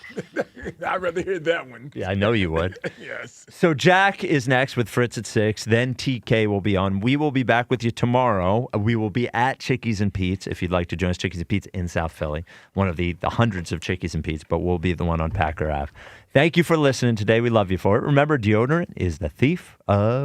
I'd rather hear that one. Yeah, I know you would. Yes. So Jack is next with Fritz at 6. Then TK will be on. We will be back with you tomorrow. We will be at Chickies and Pete's if you'd like to join us. Chickies and Pete's in South Philly. One of the hundreds of Chickies and Pete's, but we'll be the one on Packer Ave. Thank you for listening today. We love you for it. Remember, deodorant is the thief of